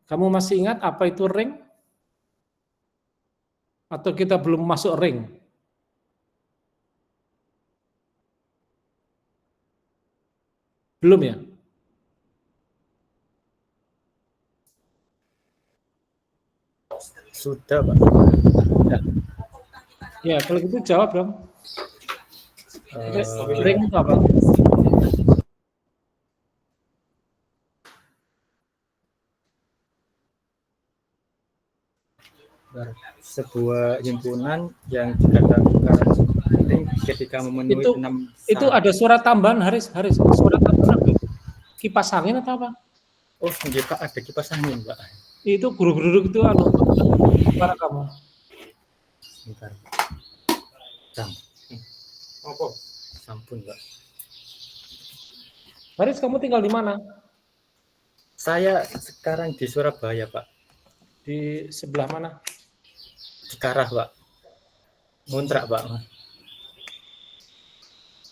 Kamu masih ingat apa itu ring? Atau kita belum masuk ring? Belum ya? Sudah, Pak. Sudah. Ya, kalau gitu jawab dong. Ring itu apa? Sebuah himpunan yang dikatakan penting ketika memenuhi 6 Itu syarat. ada surat tambahan, Haris. Surat tambahan apa? Kipas angin atau apa? Oh, enggak, Pak, ada kipas angin, Pak. Itu guru-guru itu suara kamu. Sebentar. Apa? Sampun, Pak. Haris, kamu tinggal di mana? Saya sekarang di Surabaya, Pak. Di sebelah mana? Di Karah, Pak. Ngontrak, Pak.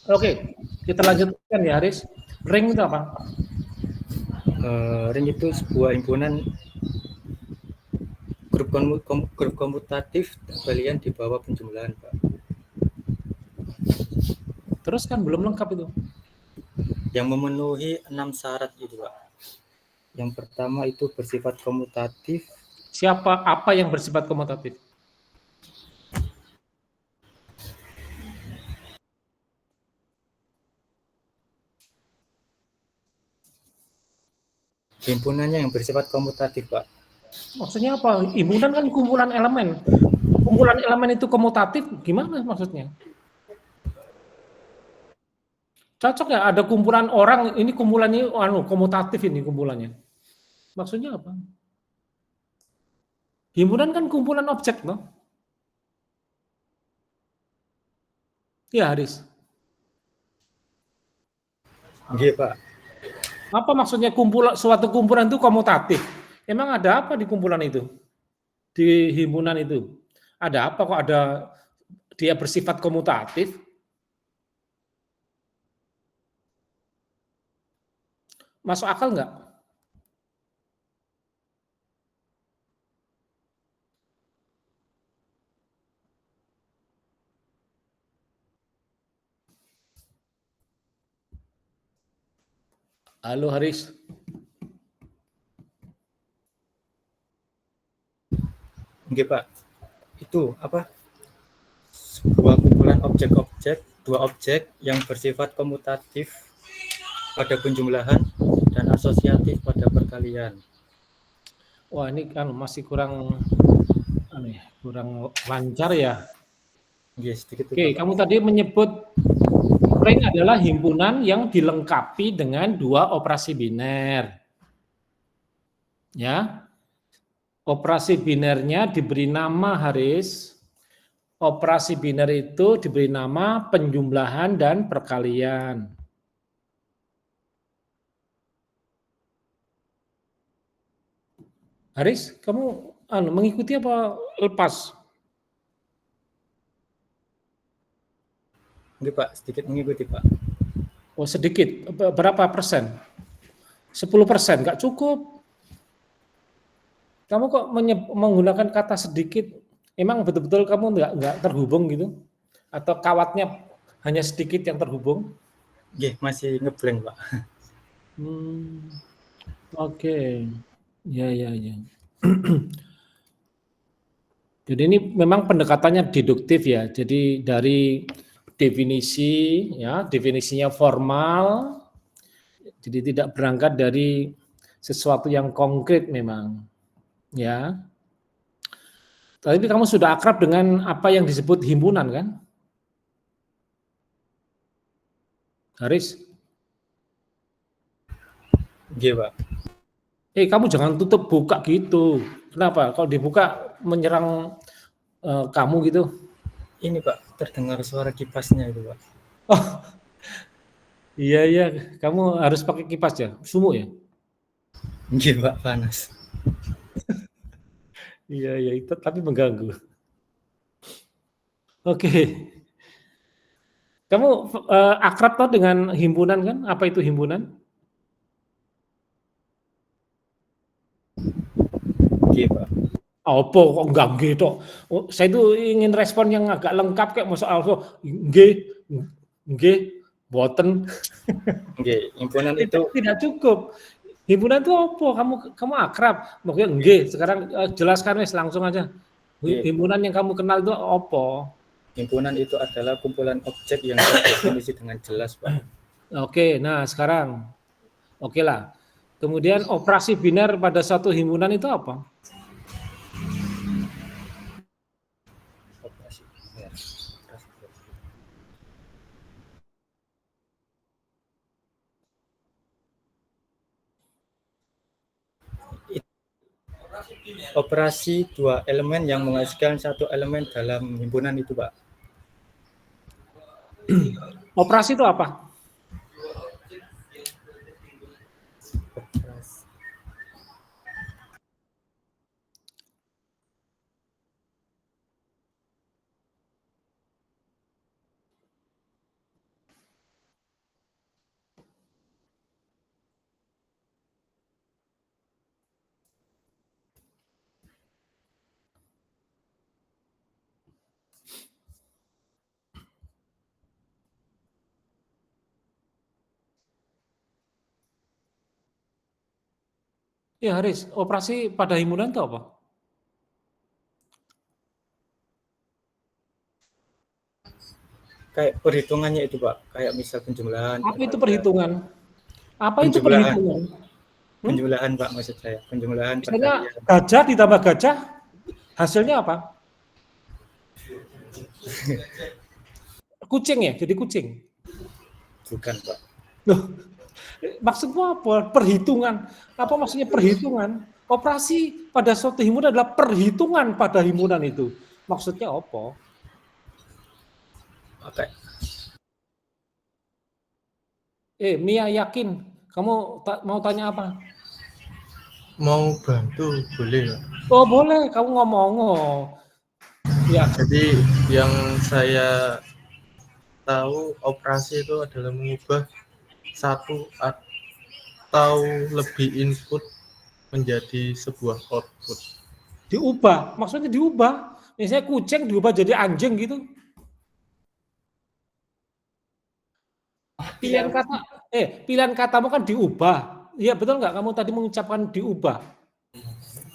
Oke, kita lanjutkan ya, Haris. Ring itu apa? Ring itu sebuah himpunan grup komutatif kalian di bawah penjumlahan, Pak. Terus kan belum lengkap itu. Yang memenuhi 6 syarat itu, Pak. Yang pertama itu bersifat komutatif. Apa yang bersifat komutatif? Himpunannya yang bersifat komutatif, Pak. Maksudnya apa? Himpunan kan kumpulan elemen. Kumpulan elemen itu komutatif, gimana maksudnya? Cocok ya, ada kumpulan orang, ini kumpulannya komutatif ini kumpulannya. Maksudnya apa? Himpunan kan kumpulan objek, loh. Iya, Haris. Iya, Pak. Apa maksudnya suatu kumpulan itu komutatif? Emang ada apa di kumpulan itu? Di himpunan itu? Ada apa kok ada dia bersifat komutatif? Masuk akal nggak? Halo Haris. Oke, Pak. Itu apa? Sebuah kumpulan objek-objek, dua objek yang bersifat komutatif pada penjumlahan dan asosiatif pada perkalian. Wah, ini kan masih kurang lancar ya. Yes, sedikit. Oke, kamu tadi menyebut ring adalah himpunan yang dilengkapi dengan dua operasi biner. Ya. Operasi binernya diberi nama, Haris. Operasi biner itu diberi nama penjumlahan dan perkalian. Haris, kamu mengikuti apa lepas? Oke, Pak, sedikit mengikuti, Pak. Oh, sedikit. Berapa persen? 10%, nggak cukup. Kamu kok menggunakan kata sedikit? Emang betul-betul kamu nggak terhubung gitu? Atau kawatnya hanya sedikit yang terhubung? Oke, masih ngeblank, Pak. Oke. Ya. Jadi ini memang pendekatannya deduktif ya. Jadi dari definisinya formal. Jadi tidak berangkat dari sesuatu yang konkret memang. Ya. Tapi kamu sudah akrab dengan apa yang disebut himpunan kan? Haris? Iya, Pak. Kamu jangan tutup buka gitu. Kenapa? Kalau dibuka menyerang kamu gitu. Ini, Pak, terdengar suara kipasnya itu, Pak. Oh, iya. Kamu harus pakai kipas ya? Sumuk ya? Iya, Pak, panas. Iya, itu tapi mengganggu. Oke. Kamu akrab toh dengan himpunan kan? Apa itu himpunan? Oke, Pak. Apa kok enggak nggih tok. Oh, saya itu ingin respon yang agak lengkap kayak masuk alfa nggih, nggih, mboten. Oke, himpunan Tidak itu tidak cukup. Himpunan itu apa? Kamu akrab. Mungkin nggih, sekarang jelaskan wis langsung aja. Oke, Himpunan yang kamu kenal itu apa? himpunan itu adalah kumpulan objek yang terdefinisi dengan jelas, Pak. Oke, nah sekarang oke lah. Kemudian operasi biner pada satu himpunan itu apa? Operasi. Ya, operasi. Operasi dua elemen yang menghasilkan satu elemen dalam himpunan itu, Pak. Operasi itu apa? Operasi. Ya Haris, operasi pada himpunan itu apa? Kayak perhitungannya itu, Pak. Kayak misal penjumlahan. Apa itu perhitungan? Apa itu Penjumlahan. perhitungan? Penjumlahan, Pak, maksud saya. Penjumlahan Misalnya perkalian. gajah ditambah gajah, hasilnya apa? Kucing ya, jadi kucing. Bukan, Pak. Loh, maksudmu apa? Perhitungan. Apa maksudnya perhitungan? Operasi pada suatu himpunan adalah perhitungan pada himpunan itu. Maksudnya apa? Oke. Mia yakin? Kamu mau tanya apa? Mau bantu boleh, Pak? Oh boleh, kamu ngomong. Ya. Jadi yang saya tahu operasi itu adalah mengubah satu atau lebih input menjadi sebuah output. Diubah, maksudnya diubah. Misalnya kucing diubah jadi anjing gitu. Pilihan katamu kan diubah. Iya betul nggak? Kamu tadi mengucapkan diubah.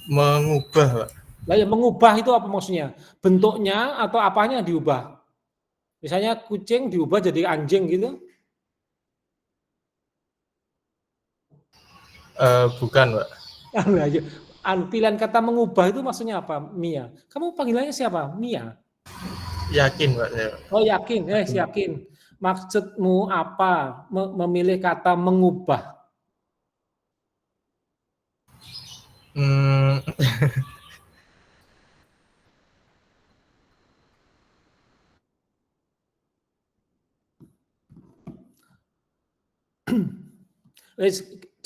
Mengubah, Pak. Lah ya mengubah itu apa maksudnya? Bentuknya atau apanya diubah? Misalnya kucing diubah jadi anjing gitu? Bukan, Pak. Pilihan kata mengubah itu maksudnya apa, Mia? Kamu panggilannya siapa? Mia? Yakin, Pak. Saya. Oh yakin, yakin. Maksudmu apa? Memilih kata mengubah?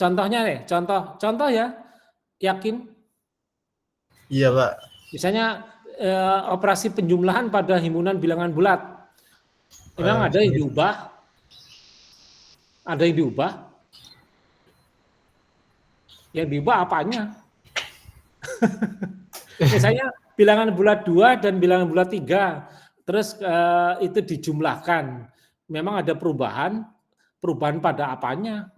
Contohnya nih, contoh ya, yakin? Iya, Pak. Misalnya operasi penjumlahan pada himpunan bilangan bulat. Memang ada yang diubah? Ada yang diubah? Yang diubah apanya? Misalnya bilangan bulat 2 dan bilangan bulat 3, terus itu dijumlahkan. Memang ada perubahan pada apanya?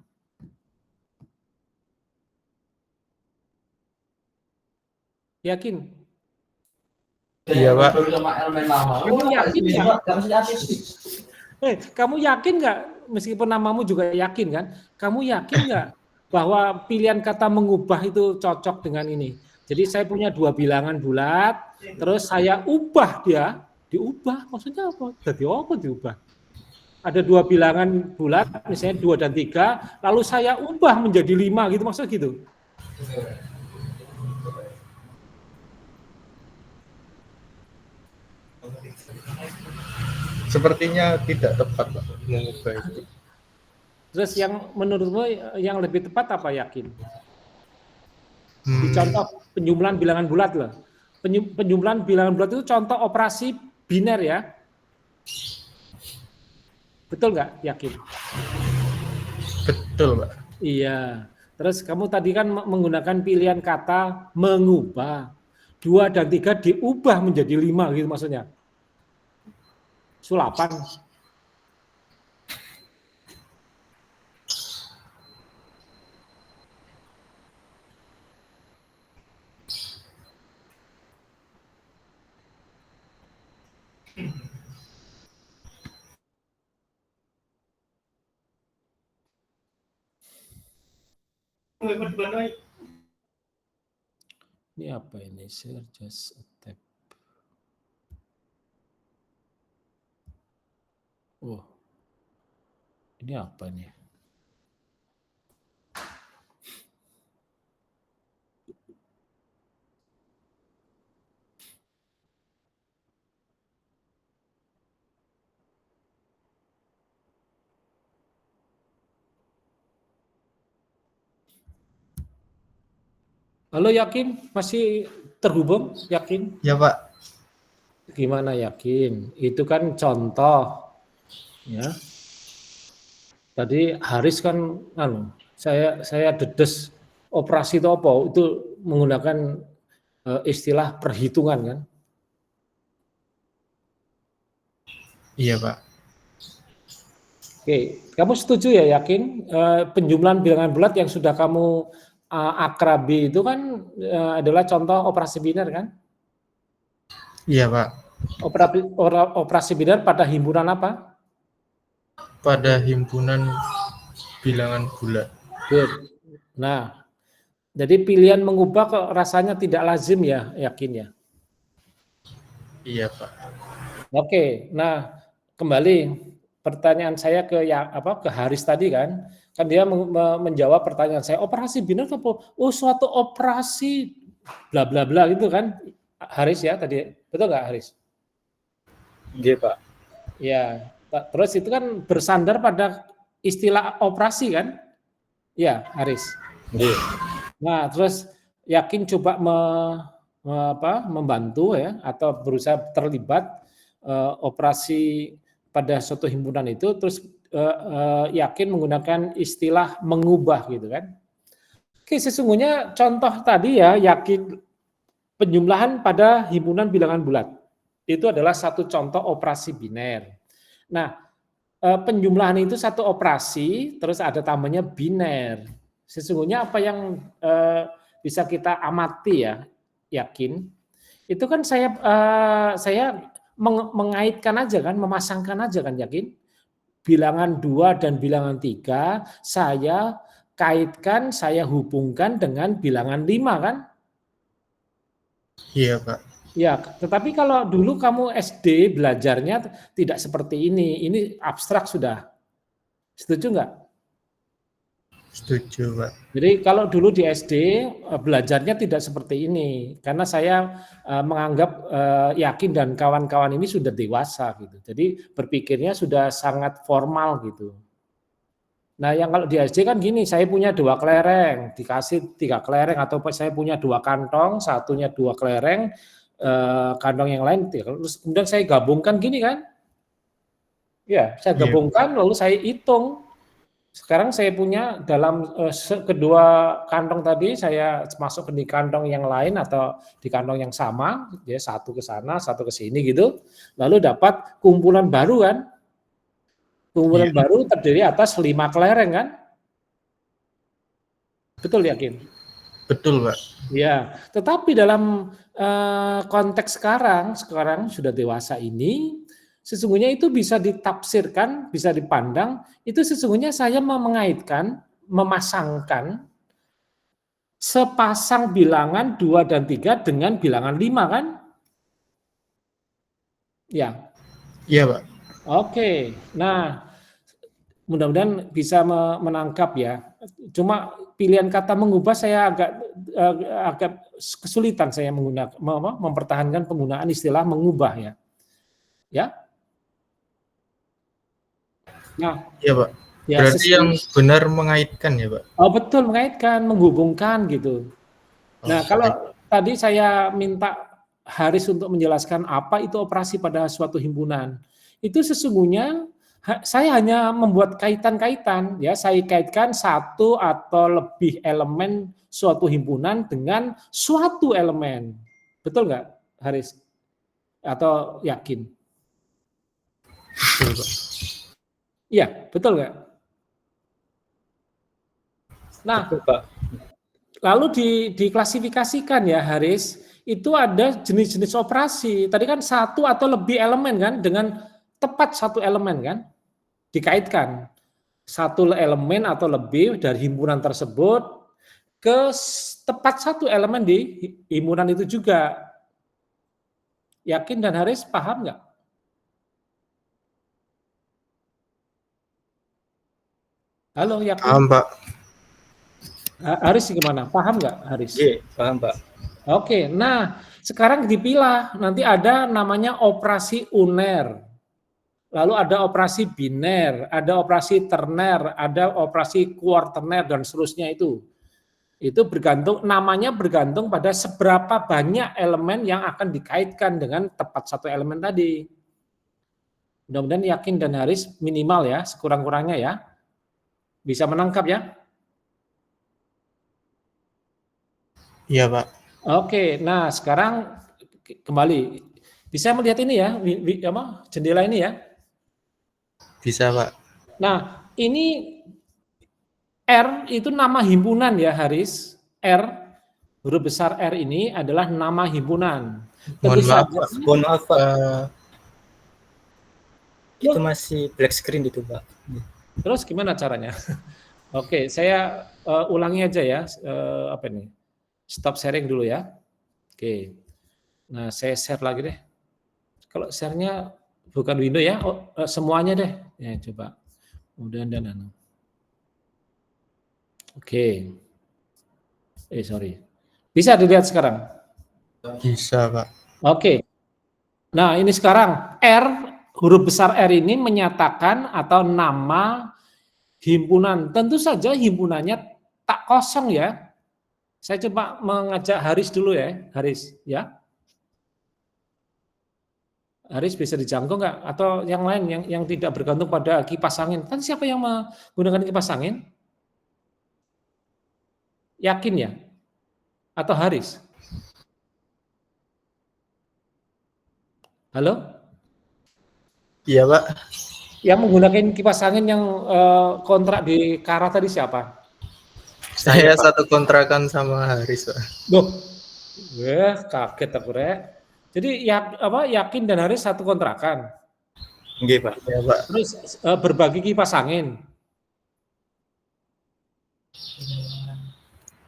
Yakin? Iya, Pak. Kamu yakin nggak? Kamu yakin nggak? Meskipun namamu juga yakin kan? Kamu yakin nggak bahwa pilihan kata mengubah itu cocok dengan ini? Jadi saya punya 2 bilangan bulat, terus saya ubah dia, diubah. Maksudnya apa? Jadi apa diubah? Ada 2 bilangan bulat, misalnya 2 dan 3, lalu saya ubah menjadi 5 gitu, maksudnya gitu. Sepertinya tidak tepat, Pak, mengubah itu. Terus yang menurutmu yang lebih tepat apa, yakin? Di contoh penjumlahan bilangan bulat loh. Penjumlahan bilangan bulat itu contoh operasi biner ya. Betul nggak? Yakin? Betul, Pak. Iya. Terus kamu tadi kan menggunakan pilihan kata mengubah. 2 dan 3 diubah menjadi 5 gitu maksudnya. Sulapan. Ini apa ini? Share just a tap. Oh, ini apa nih? Halo, Yakin? Masih terhubung? Yakin? Ya, Pak. Gimana Yakin? Itu kan contoh, ya. Tadi Haris kan, saya dedes operasi itu apa? Itu menggunakan istilah perhitungan kan? Iya, Pak. Oke, kamu setuju ya Yakin? Penjumlahan bilangan bulat yang sudah kamu akrabi itu kan adalah contoh operasi biner kan? Iya, Pak. Operasi biner pada himpunan apa? Pada himpunan bilangan bulat. Good. Nah, jadi pilihan mengubah kok rasanya tidak lazim ya, Yakin ya? Iya, Pak. Oke, nah kembali pertanyaan saya ke ke Haris tadi kan dia menjawab pertanyaan saya, operasi biner apa? Oh, suatu operasi bla bla bla gitu kan, Haris ya tadi, betul nggak Haris? Iya, Pak. Ya, terus itu kan bersandar pada istilah operasi kan? Ya, Haris. Iya. Nah, terus Yakin coba membantu ya atau berusaha terlibat operasi pada suatu himpunan itu, terus Yakin menggunakan istilah mengubah gitu kan. Oke, sesungguhnya contoh tadi ya Yakin penjumlahan pada himpunan bilangan bulat itu adalah satu contoh operasi biner. Nah, penjumlahan itu satu operasi, terus ada tambahnya biner. Sesungguhnya apa yang bisa kita amati ya, Yakin, itu kan saya mengaitkan aja kan, memasangkan aja kan Yakin, bilangan 2 dan bilangan 3 saya kaitkan, saya hubungkan dengan bilangan 5 kan? Iya, Pak. Ya, tetapi kalau dulu kamu SD belajarnya tidak seperti ini abstrak sudah. Setuju nggak? Setuju, Pak. Jadi kalau dulu di SD belajarnya tidak seperti ini, karena saya menganggap Yakin dan kawan-kawan ini sudah dewasa gitu. Jadi berpikirnya sudah sangat formal gitu. Nah, yang kalau di SD kan gini, saya punya 2 kelereng, dikasih 3 kelereng, atau saya punya 2 kantong, satunya 2 kelereng, kantong yang lain, terus kemudian saya gabungkan gini kan? Ya, saya gabungkan lalu saya hitung. Sekarang saya punya dalam kedua kantong tadi saya masuk di kantong yang lain atau di kantong yang sama, ya satu ke sana, satu ke sini gitu. Lalu dapat kumpulan baru kan? Kumpulan baru terdiri atas 5 kelereng kan? Betul Yakin? Betul, Pak. Ya, tetapi dalam konteks sekarang sudah dewasa ini, sesungguhnya itu bisa ditafsirkan, bisa dipandang, itu sesungguhnya saya mengaitkan, memasangkan sepasang bilangan 2 dan 3 dengan bilangan 5 kan? Ya. Iya, Pak. Oke. Nah, mudah-mudahan bisa menangkap ya. Cuma pilihan kata mengubah saya agak kesulitan saya mempertahankan penggunaan istilah mengubah ya. Ya. Nah, iya, Pak. Ya, berarti yang benar mengaitkan ya, Pak? Oh, betul, mengaitkan, menghubungkan gitu. Nah, kalau tadi saya minta Haris untuk menjelaskan apa itu operasi pada suatu himpunan. Itu sesungguhnya Saya hanya membuat kaitan-kaitan, ya. Saya kaitkan satu atau lebih elemen suatu himpunan dengan suatu elemen. Betul nggak, Haris? Atau yakin? Betul, Pak. Iya, betul nggak? Nah, Betul, Pak. lalu diklasifikasikan ya, Haris, itu ada jenis-jenis operasi. Tadi kan satu atau lebih elemen kan, dengan tepat satu elemen kan, dikaitkan. Satu elemen atau lebih dari himpunan tersebut ke tepat satu elemen di himpunan itu juga. Yakin dan Haris paham nggak? Halo, Yakin? Paham, Pak. Haris gimana? Paham nggak, Haris? Paham, Pak. Oke, nah sekarang dipilah. Nanti ada namanya operasi uner. Lalu ada operasi biner, ada operasi terner, ada operasi kuarterner dan seterusnya itu. Itu bergantung, namanya bergantung pada seberapa banyak elemen yang akan dikaitkan dengan tepat satu elemen tadi. Mudah-mudahan Yakin dan Haris minimal ya, sekurang-kurangnya ya. Bisa menangkap ya. Iya, Pak. Oke, nah sekarang kembali. Bisa melihat ini ya, jendela ini ya. Bisa, Pak. Nah, ini R itu nama himpunan ya, Haris. R, huruf besar R ini adalah nama himpunan. Tentu Mohon maaf, saja. Pak. Mohon maaf, Pak. Eh, Itu masih black screen itu, Pak. Terus gimana caranya? Oke, saya ulangi aja ya. Apa ini? Stop sharing dulu ya. Oke. Nah, saya share lagi deh. Kalau share-nya bukan window ya, semuanya deh. Ya, coba. Kemudian dan anu. Oke. Sorry. Bisa dilihat sekarang? bisa, Pak. Oke. Nah, ini sekarang R, huruf besar R ini menyatakan atau nama himpunan. Tentu saja himpunannya tak kosong ya. Saya coba mengajak Haris dulu ya, Haris ya. Haris bisa dijangkau nggak? Atau yang lain yang tidak bergantung pada kipas angin? Kan siapa yang menggunakan kipas angin? Yakin ya? Atau Haris? Halo? Iya, Pak. Yang menggunakan kipas angin yang kontrak di Kara tadi siapa? Saya Pak. satu kontrakan sama Haris, Pak. Loh, kaget aku rek. Jadi Yakin dan Haris satu kontrakan. Nggih, Pak. Iya, Pak. Terus berbagi kipas angin.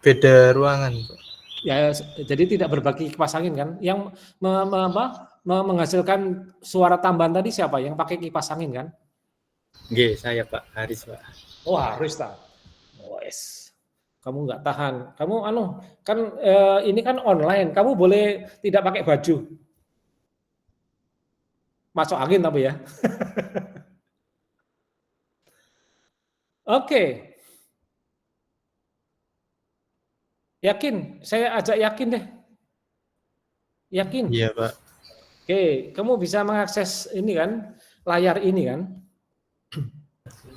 Beda ruangan, Pak. Ya, jadi tidak berbagi kipas angin kan? Yang menghasilkan suara tambahan tadi siapa? Yang pakai kipas angin kan? Nggih, saya, Pak. Haris, Pak. Oh, Haris tak. Wes. Kamu nggak tahan. Kamu kan ini kan online. Kamu boleh tidak pakai baju. Masuk angin tapi ya. Oke. Yakin, saya ajak Yakin deh. Yakin. Iya, Pak. Oke, kamu bisa mengakses ini kan, layar ini kan.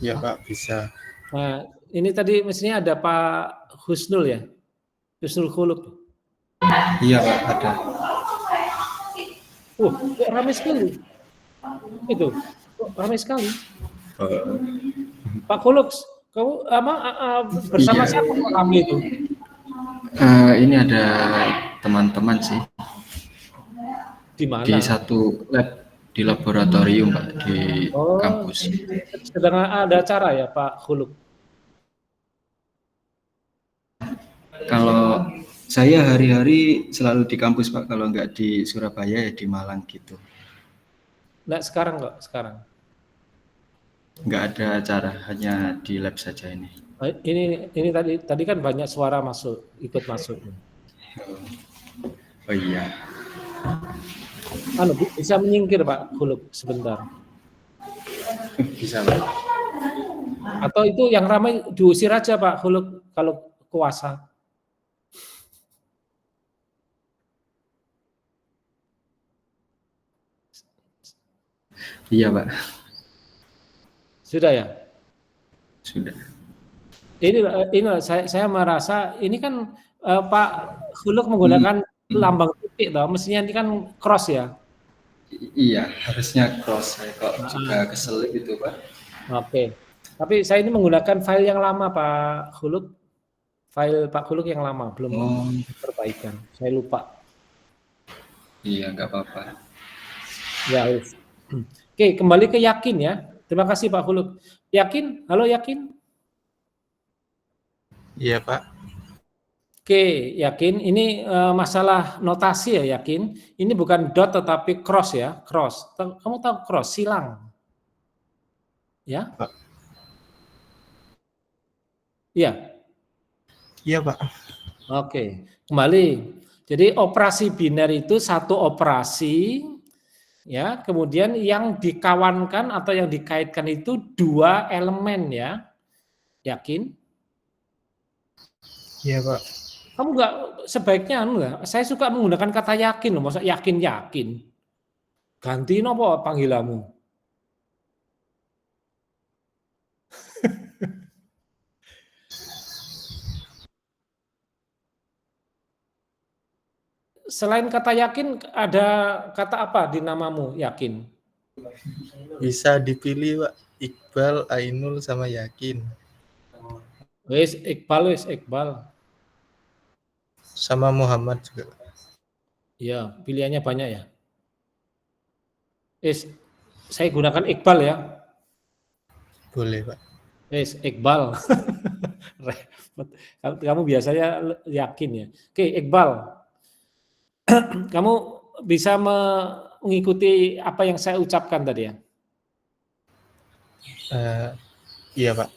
Iya, Pak, bisa. Nah, ini tadi mestinya ada Pak Husnul ya. Husnul Khuluq. Iya, Pak, ada. Kok ramai sekali. Itu, kok ramai sekali. Pak Khuluq, kamu bersama Iya. siapa kok ramai itu? Ini ada teman-teman sih Di mana? di satu lab di laboratorium Pak di Oh, kampus. sedang ada acara ya Pak Khuluq. Kalau saya hari-hari selalu di kampus Pak, kalau nggak di Surabaya ya di Malang gitu. Nggak sekarang kok, sekarang. Nggak ada acara, hanya di lab saja ini. Ini tadi kan banyak suara masuk, ikut masuk. Oh iya. Bisa menyingkir Pak Khuluq sebentar. Bisa Pak. Atau itu yang ramai diusir aja Pak Khuluq kalau kuasa. Iya Pak. Sudah ya? Sudah. Ini saya merasa ini kan Pak Huluk menggunakan lambang titik toh, mestinya ini kan cross ya. Iya, harusnya cross. Saya kok juga Nah, kesel gitu, Pak. oke. Tapi saya ini menggunakan file yang lama Pak Huluk, file Pak Huluk yang lama belum Oh, perbaikan. Saya lupa. iya, nggak apa-apa. Ya, wis. Oke, kembali ke Yakin ya. Terima kasih Pak Huluk. Yakin? Halo Yakin? Iya, Pak. Oke, Yakin. Ini masalah notasi ya Yakin. Ini bukan dot tetapi cross ya, cross. Kamu tahu cross, silang. Ya? Pak. Iya. Iya, Pak. Oke, kembali. Jadi operasi biner itu satu operasi ya, kemudian yang dikawankan atau yang dikaitkan itu dua elemen ya. Yakin? Iya, Pak. Kamu nggak sebaiknya enggak, saya suka menggunakan kata yakin loh, masa yakin-yakin. Ganti nopo panggilamu? Selain kata yakin, ada kata apa di namamu yakin? Bisa dipilih, Pak. Iqbal, Ainul, sama Yakin. Wis Iqbal. Sama Muhammad juga. Ya, pilihannya banyak ya. Saya gunakan Iqbal ya. Boleh, Pak. Iqbal. Repot. Kamu biasanya yakin ya. Oke, Iqbal. Kamu bisa mengikuti apa yang saya ucapkan tadi ya? Iya, Pak.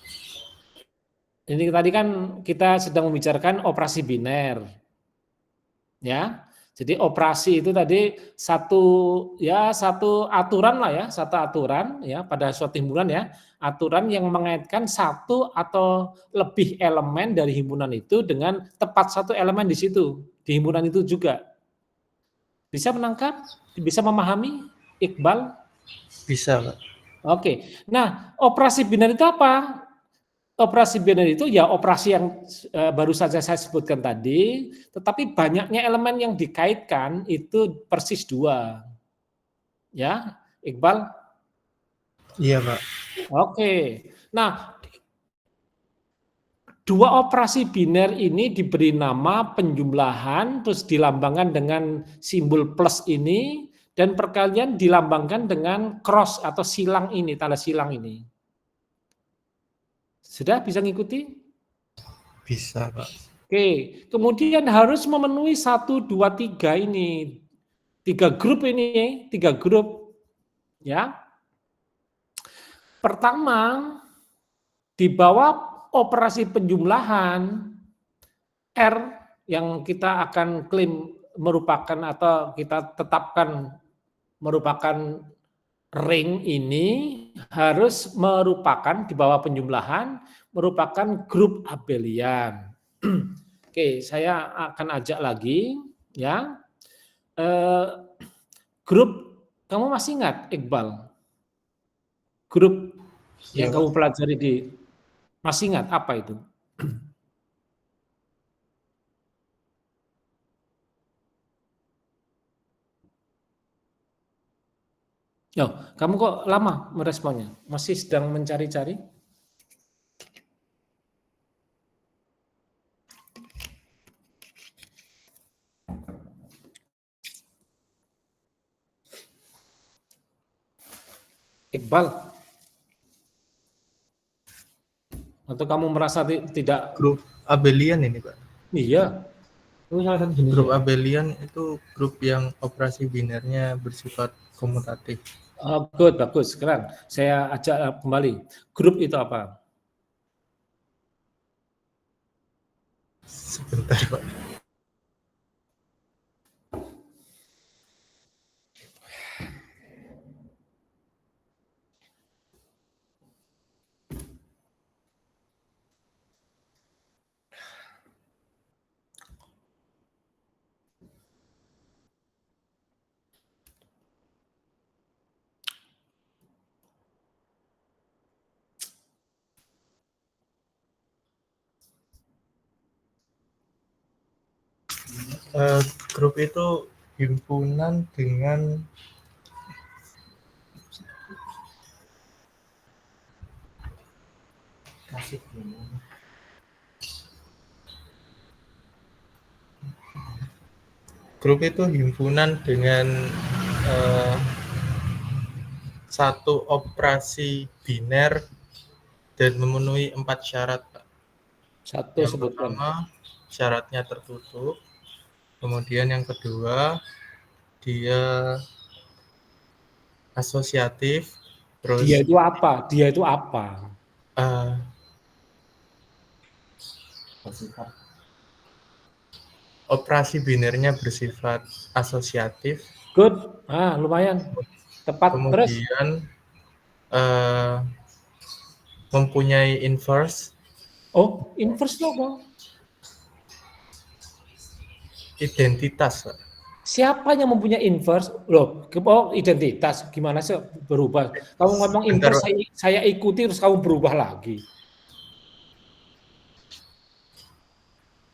Ini tadi kan kita sedang membicarakan operasi biner. Ya. Jadi operasi itu tadi satu aturan lah ya, satu aturan ya pada suatu himpunan ya, aturan yang mengaitkan satu atau lebih elemen dari himpunan itu dengan tepat satu elemen di situ, di himpunan itu juga. Bisa menangkap? Bisa memahami, Iqbal? Bisa, Pak. Oke. Nah, operasi biner itu apa? Operasi biner itu ya operasi yang baru saja saya sebutkan tadi, tetapi banyaknya elemen yang dikaitkan itu persis dua. Ya, Iqbal? Iya, Pak. Oke. Nah, dua operasi biner ini diberi nama penjumlahan, terus dilambangkan dengan simbol plus ini, dan perkalian dilambangkan dengan cross atau silang ini, tanda silang ini. Sudah bisa ngikuti? Bisa, Pak. Oke, kemudian harus memenuhi 1, 2, 3 ini. 3 grup ini, 3 grup. Ya. Pertama, di bawah operasi penjumlahan, R yang kita akan klaim merupakan atau kita tetapkan merupakan ring ini harus merupakan di bawah penjumlahan merupakan grup abelian. Oke, saya akan ajak lagi ya. Grup kamu masih ingat Iqbal? Grup yang Iya, kamu Pak. pelajari masih ingat apa itu? Oh, kamu kok lama meresponnya? Masih sedang mencari-cari? Iqbal, atau kamu merasa tidak? Grup abelian ini, Pak. Iya, itu salah satu jenis. Grup abelian itu grup yang operasi binernya bersifat komutatif. Oh, good, bagus, keren. Saya ajak kembali. Grup itu apa? Sebentar, Pak. Grup itu himpunan dengan eh, satu operasi biner dan memenuhi 4 syarat, Pak. Satu Yang sebutkan. pertama, syaratnya tertutup. Kemudian yang kedua, dia asosiatif. Terus Dia itu apa? Dia itu apa? eh, operasi binernya bersifat asosiatif. Good. Lumayan. Tepat. Terus Kemudian eh, mempunyai inverse, inverse itu apa? identitas, Pak. Siapa yang mempunyai inverse? Loh, identitas. Gimana sih berubah? Kamu ngomong Bentar, inverse, Pak. saya ikuti, terus kamu berubah lagi.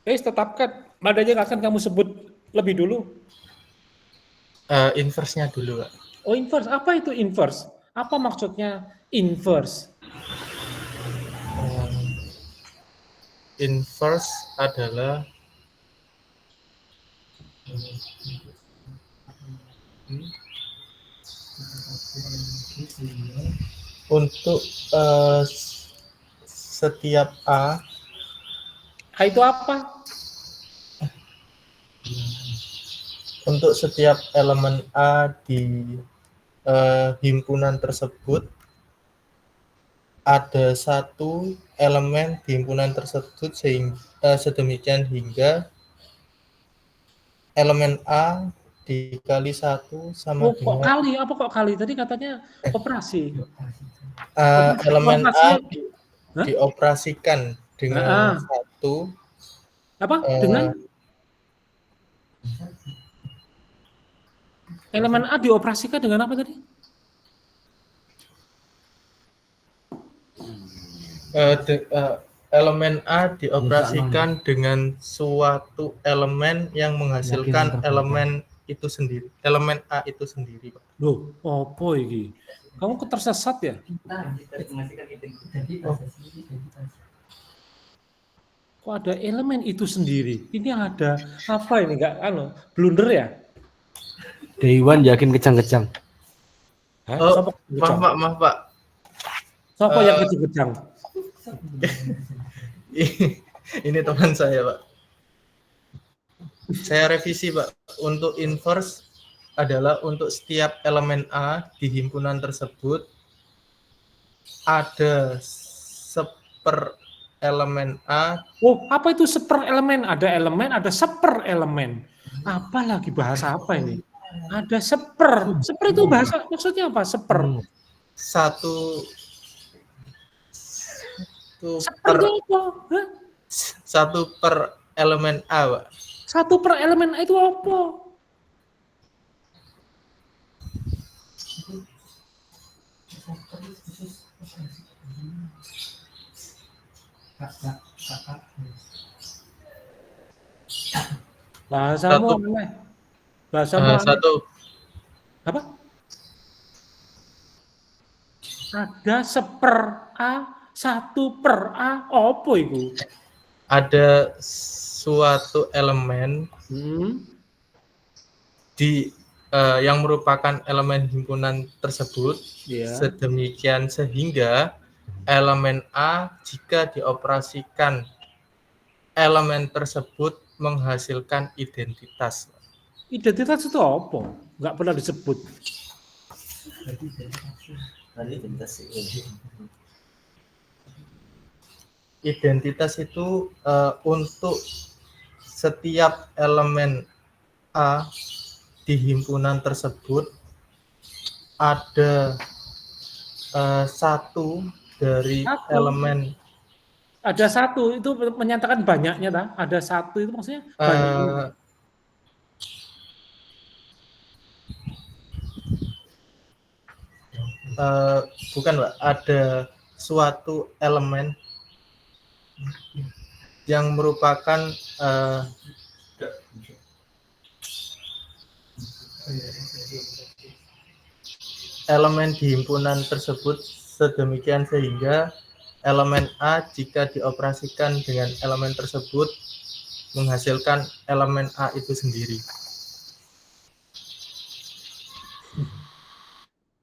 Tetapkan. Madanya akan kamu sebut lebih dulu. Inverse-nya dulu, Pak. Inverse. Apa itu inverse? Apa maksudnya inverse? Inverse adalah untuk setiap A. Itu apa? Untuk setiap elemen A di himpunan tersebut, ada satu elemen di himpunan tersebut sedemikian hingga elemen A dikali 1 sama Kok dengan kali? Apa kok kali? Tadi katanya operasi. elemen A Operasinya dioperasikan dengan satu apa? Dengan elemen A dioperasikan dengan apa tadi? elemen A dioperasikan dengan suatu elemen yang menghasilkan elemen itu sendiri, elemen A itu sendiri, Pak. Loh, apa ini? Kamu ketersesat ya? Kok ada elemen itu sendiri? Ini ada apa ini? Enggak blunder ya? Dewan yakin kejang-kejang. Maaf Pak. Siapa yang kejang-kejang? Ini teman saya, Pak. Saya revisi, Pak. Untuk inverse adalah untuk setiap elemen A di himpunan tersebut ada seper elemen A. Apa itu seper elemen? Ada elemen, ada seper elemen. Apa lagi bahasa apa ini? Ada seper. Seper itu bahasa maksudnya apa? Seper. Satu per elemen A, Pak. Satu per elemen A itu apa? Bahasamu aneh. Bahasamu aneh. Apa? Ada seper A, satu per A, apa itu? Ada suatu elemen yang merupakan elemen himpunan tersebut, sedemikian sehingga elemen A jika dioperasikan elemen tersebut menghasilkan identitas. Identitas itu apa? Nggak pernah disebut. Identitas itu untuk setiap elemen A di himpunan tersebut ada satu dari elemen. Ada satu itu menyatakan banyaknya, tak? Ada satu itu maksudnya banyak. Bukan, Pak. Ada suatu elemen yang merupakan elemen di himpunan tersebut sedemikian sehingga elemen A jika dioperasikan dengan elemen tersebut menghasilkan elemen A itu sendiri.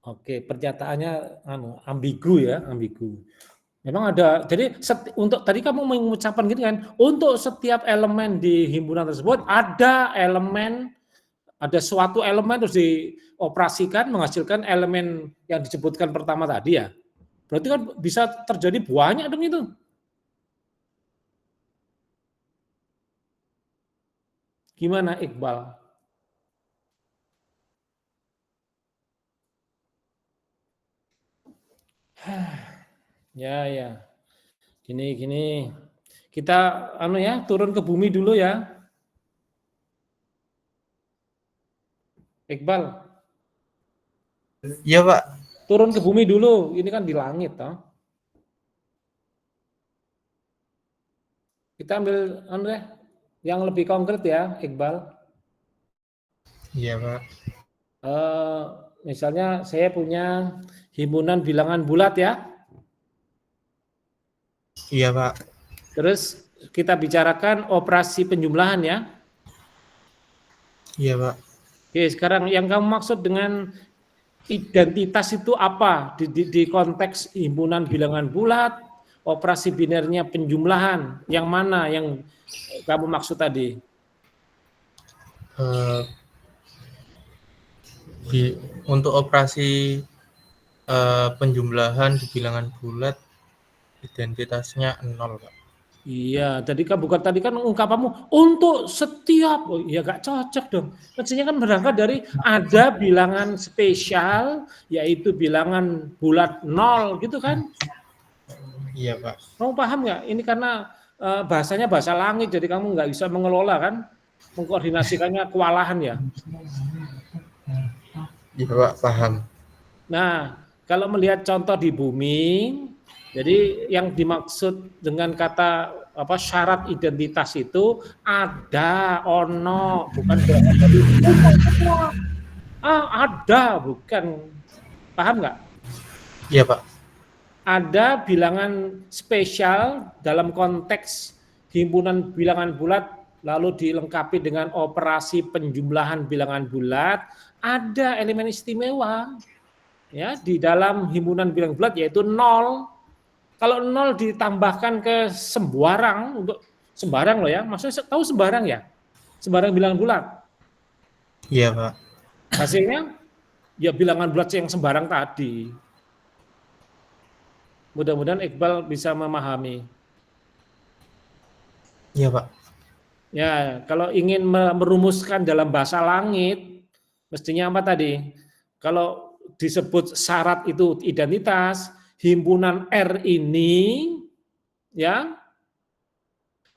Oke, pernyataannya ambigu ya, ambigu. Memang ada, jadi untuk tadi kamu mengucapkan gini kan, untuk setiap elemen di himpunan tersebut ada suatu elemen terus dioperasikan menghasilkan elemen yang disebutkan pertama tadi ya. Berarti kan bisa terjadi banyak dong itu. Gimana Iqbal? Ya. Gini. Kita turun ke bumi dulu ya. Iqbal, Iya, Pak. turun ke bumi dulu. Ini kan di langit toh. Kita ambil yang lebih konkret ya, Iqbal. Iya, Pak. Misalnya saya punya himpunan bilangan bulat ya. Iya, Pak. Terus kita bicarakan operasi penjumlahan ya. Iya, Pak. Oke, sekarang yang kamu maksud dengan identitas itu apa di konteks himpunan bilangan bulat, operasi binernya penjumlahan, yang mana yang kamu maksud tadi? Untuk operasi penjumlahan di bilangan bulat identitasnya 0, Pak. Iya, tadi kan ungkapanmu untuk setiap, ya gak cocok dong. Maksudnya kan berangkat dari ada bilangan spesial, yaitu bilangan bulat 0 gitu kan. Iya, Pak. Kamu paham nggak? Ini karena bahasanya bahasa langit, jadi kamu nggak bisa mengelola kan, mengkoordinasikannya kewalahan ya. Iya, Pak, paham. Nah, kalau melihat contoh di bumi, jadi yang dimaksud dengan kata syarat identitas itu ada, ono, bukan berarti ada, bukan. Paham nggak? Iya, Pak. Ada bilangan spesial dalam konteks himpunan bilangan bulat lalu dilengkapi dengan operasi penjumlahan bilangan bulat, ada elemen istimewa ya di dalam himpunan bilangan bulat yaitu 0. Kalau 0 ditambahkan ke sembarang, untuk sembarang loh ya, maksudnya tahu sembarang ya? Sembarang bilangan bulat. Iya, Pak. Hasilnya ya bilangan bulat yang sembarang tadi. Mudah-mudahan Iqbal bisa memahami. Iya, Pak. Ya, kalau ingin merumuskan dalam bahasa langit, mestinya apa tadi? Kalau disebut syarat itu identitas, himpunan R ini ya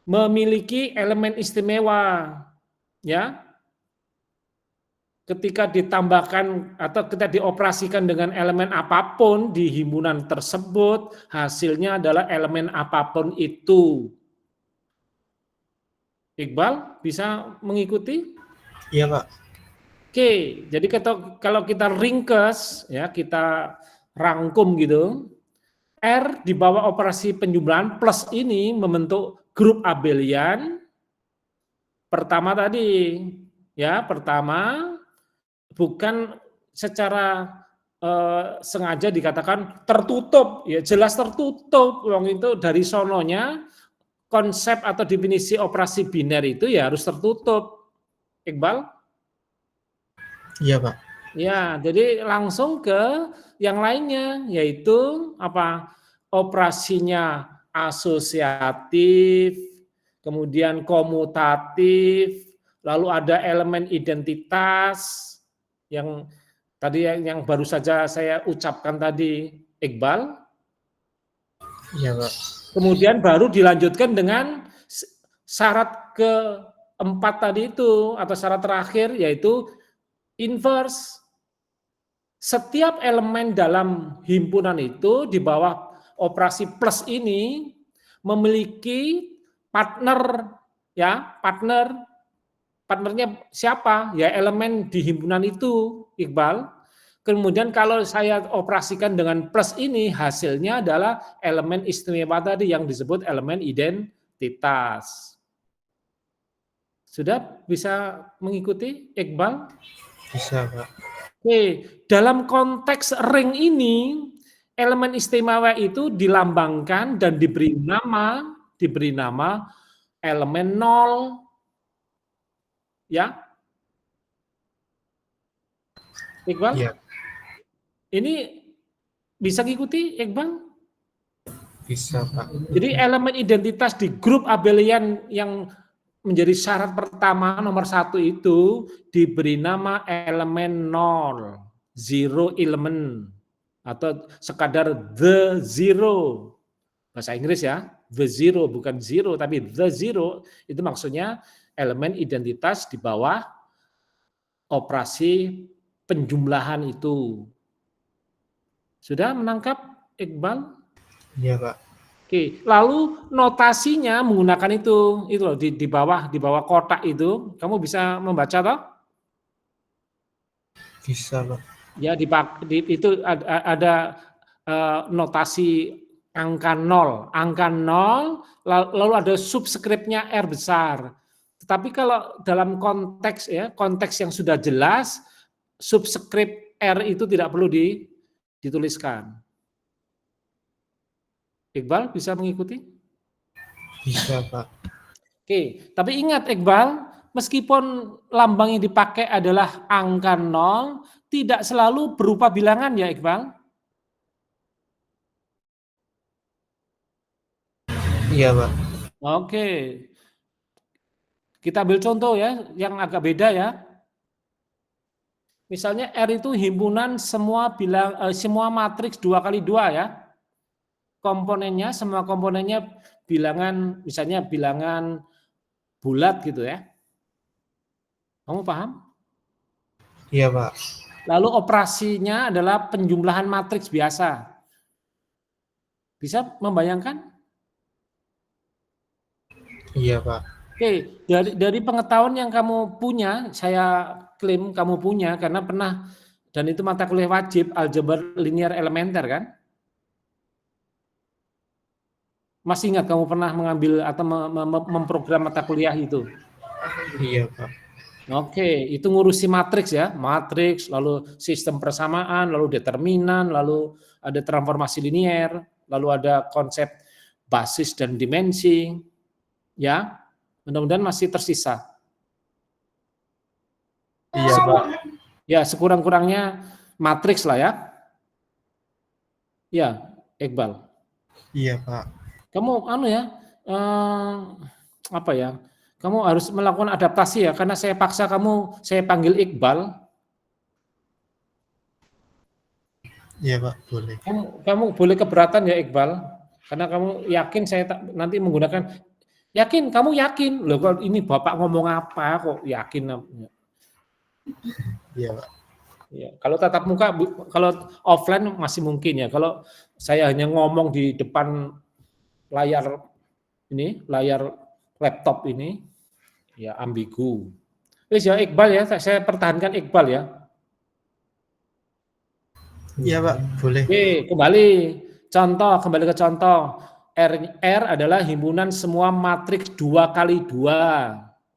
memiliki elemen istimewa ya. Ketika ditambahkan atau kita dioperasikan dengan elemen apapun di himpunan tersebut, hasilnya adalah elemen apapun itu. Iqbal bisa mengikuti? Iya, Pak. Oke, jadi kalau kita ringkes ya, kita rangkum gitu, R di bawah operasi penjumlahan plus ini membentuk grup abelian. Pertama tadi, ya pertama bukan secara sengaja dikatakan tertutup, ya jelas tertutup. Wong itu dari sononya konsep atau definisi operasi biner itu ya harus tertutup. Iqbal? Iya, Pak. Ya, jadi langsung ke yang lainnya, yaitu apa? Operasinya asosiatif, kemudian komutatif, lalu ada elemen identitas yang tadi yang baru saja saya ucapkan tadi, Iqbal. Iya, Pak. Kemudian baru dilanjutkan dengan syarat keempat tadi itu atau syarat terakhir yaitu inverse. Setiap elemen dalam himpunan itu di bawah operasi plus ini memiliki partner ya, partner partnernya siapa? Ya elemen di himpunan itu, Iqbal. Kemudian kalau saya operasikan dengan plus ini, hasilnya adalah elemen istimewa tadi yang disebut elemen identitas. Sudah bisa mengikuti, Iqbal? Bisa, Pak. Oke, dalam konteks ring ini, elemen istimewa itu dilambangkan dan diberi nama elemen 0, ya, Iqbal. Iya, Ini bisa ngikuti, Iqbal? bisa, Pak. Jadi elemen identitas di grup abelian yang menjadi syarat pertama nomor 1 itu diberi nama elemen 0, zero element, atau sekadar the zero. Bahasa Inggris ya, the zero, bukan zero, tapi the zero, itu maksudnya elemen identitas di bawah operasi penjumlahan itu. Sudah menangkap, Iqbal? Iya, Pak. Oke, lalu notasinya menggunakan itu loh di bawah kotak itu, kamu bisa membaca toh? Bisa, Pak. Ya itu ada notasi angka 0, lalu ada subskripnya R besar. Tetapi kalau dalam konteks yang sudah jelas, subskrip R itu tidak perlu dituliskan. Iqbal bisa mengikuti? Bisa, Pak. Oke, tapi ingat Iqbal, meskipun lambang yang dipakai adalah angka 0, tidak selalu berupa bilangan ya Iqbal? Iya, Pak. Oke. Kita ambil contoh ya, yang agak beda ya. Misalnya R itu himpunan semua matriks 2x2 ya. Semua komponennya bilangan, misalnya bilangan bulat gitu ya. Kamu paham? Iya, Pak. Lalu operasinya adalah penjumlahan matriks biasa. Bisa membayangkan? Iya, Pak. Oke, dari pengetahuan yang kamu punya, saya klaim kamu punya karena pernah, dan itu mata kuliah wajib, aljabar linear elementer kan? Masih ingat kamu pernah mengambil atau memprogram mata kuliah itu? Iya, Pak. Oke, itu ngurusi matriks ya, matriks, lalu sistem persamaan, lalu determinan, lalu ada transformasi linier, lalu ada konsep basis dan dimensi, ya. Mudah-mudahan masih tersisa. Iya, Pak. Ya, sekurang-kurangnya matriks lah ya. Ya, Iqbal. Iya, Pak. Kamu apa ya? Kamu harus melakukan adaptasi ya, karena saya paksa kamu, saya panggil Iqbal. Iya, Pak, boleh. Kamu boleh keberatan ya Iqbal, karena kamu yakin saya nanti menggunakan, kamu yakin loh, kalau ini Bapak ngomong apa kok yakin. Iya, Pak. Ya, kalau tatap muka, kalau offline masih mungkin ya. Kalau saya hanya ngomong di depan layar laptop ini, ya ambigu. Ya Iqbal ya, saya pertahankan Iqbal ya. Iya, Pak, boleh. Oke, kembali ke contoh. R adalah himpunan semua matriks 2x2.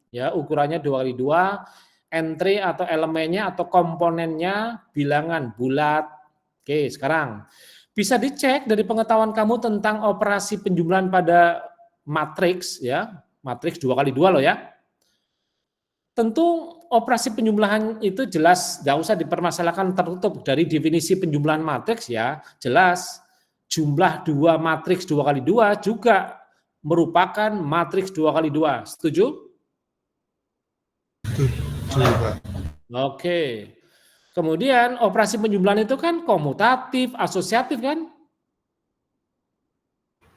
Ya, ukurannya 2x2. Entry atau elemennya atau komponennya bilangan bulat. Oke, sekarang bisa dicek dari pengetahuan kamu tentang operasi penjumlahan pada matriks ya. Matriks 2x2 loh ya. Tentu operasi penjumlahan itu jelas, tidak usah dipermasalahkan, tertutup dari definisi penjumlahan matriks ya, jelas jumlah 2 matriks 2x2 juga merupakan matriks 2x2. Setuju? Setuju, Pak. Oke. Kemudian operasi penjumlahan itu kan komutatif, asosiatif kan?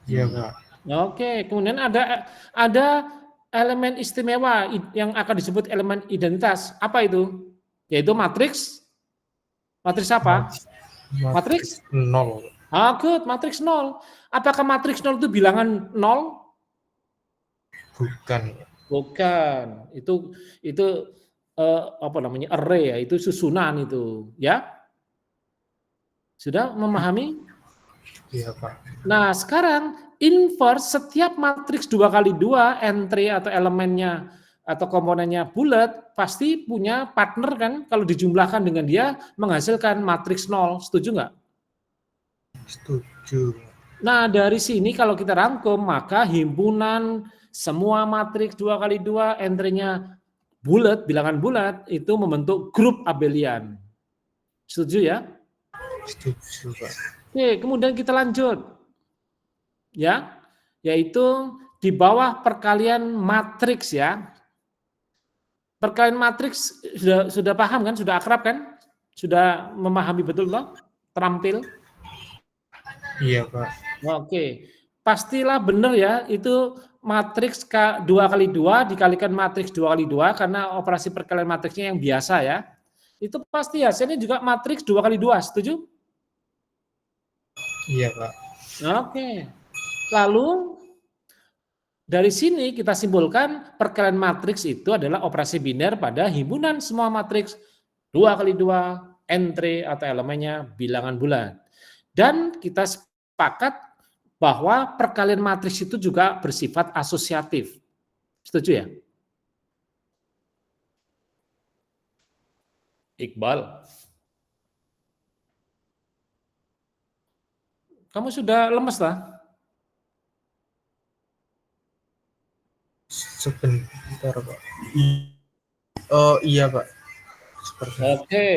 Iya, Pak. Oke, kemudian ada elemen istimewa yang akan disebut elemen identitas. Apa itu? Yaitu matriks. Matriks apa? Matriks 0. Good, matriks 0. Apakah matriks 0 itu bilangan 0? Bukan. Bukan. Itu apa namanya? Array ya, itu susunan itu, ya. Sudah memahami? Iya, Pak. Nah, sekarang inverse setiap matriks 2x2 entry atau elemennya atau komponennya bulat pasti punya partner kan, kalau dijumlahkan dengan dia menghasilkan matriks 0. Setuju nggak? Setuju. Nah, dari sini kalau kita rangkum maka himpunan semua matriks 2x2 entry-nya bulat, bilangan bulat itu membentuk grup abelian. Setuju ya? Setuju, Pak. Oke, kemudian kita lanjut. Ya, yaitu di bawah perkalian matriks ya. Perkalian matriks sudah paham kan? Sudah akrab kan? Sudah memahami betul loh? Terampil? Iya, Pak. Oke. Pastilah benar ya, itu matriks 2x2 dikalikan matriks 2x2 karena operasi perkalian matriksnya yang biasa ya. Itu pasti hasilnya juga matriks 2x2, setuju? Iya, Pak. Oke. Lalu dari sini kita simpulkan perkalian matriks itu adalah operasi biner pada himpunan semua matriks 2x2 entry atau elemennya bilangan bulat. Dan kita sepakat bahwa perkalian matriks itu juga bersifat asosiatif. Setuju ya? Iqbal. Kamu sudah lemes lah? Sebentar, Pak. Oh, iya, Pak. Seperti Oke.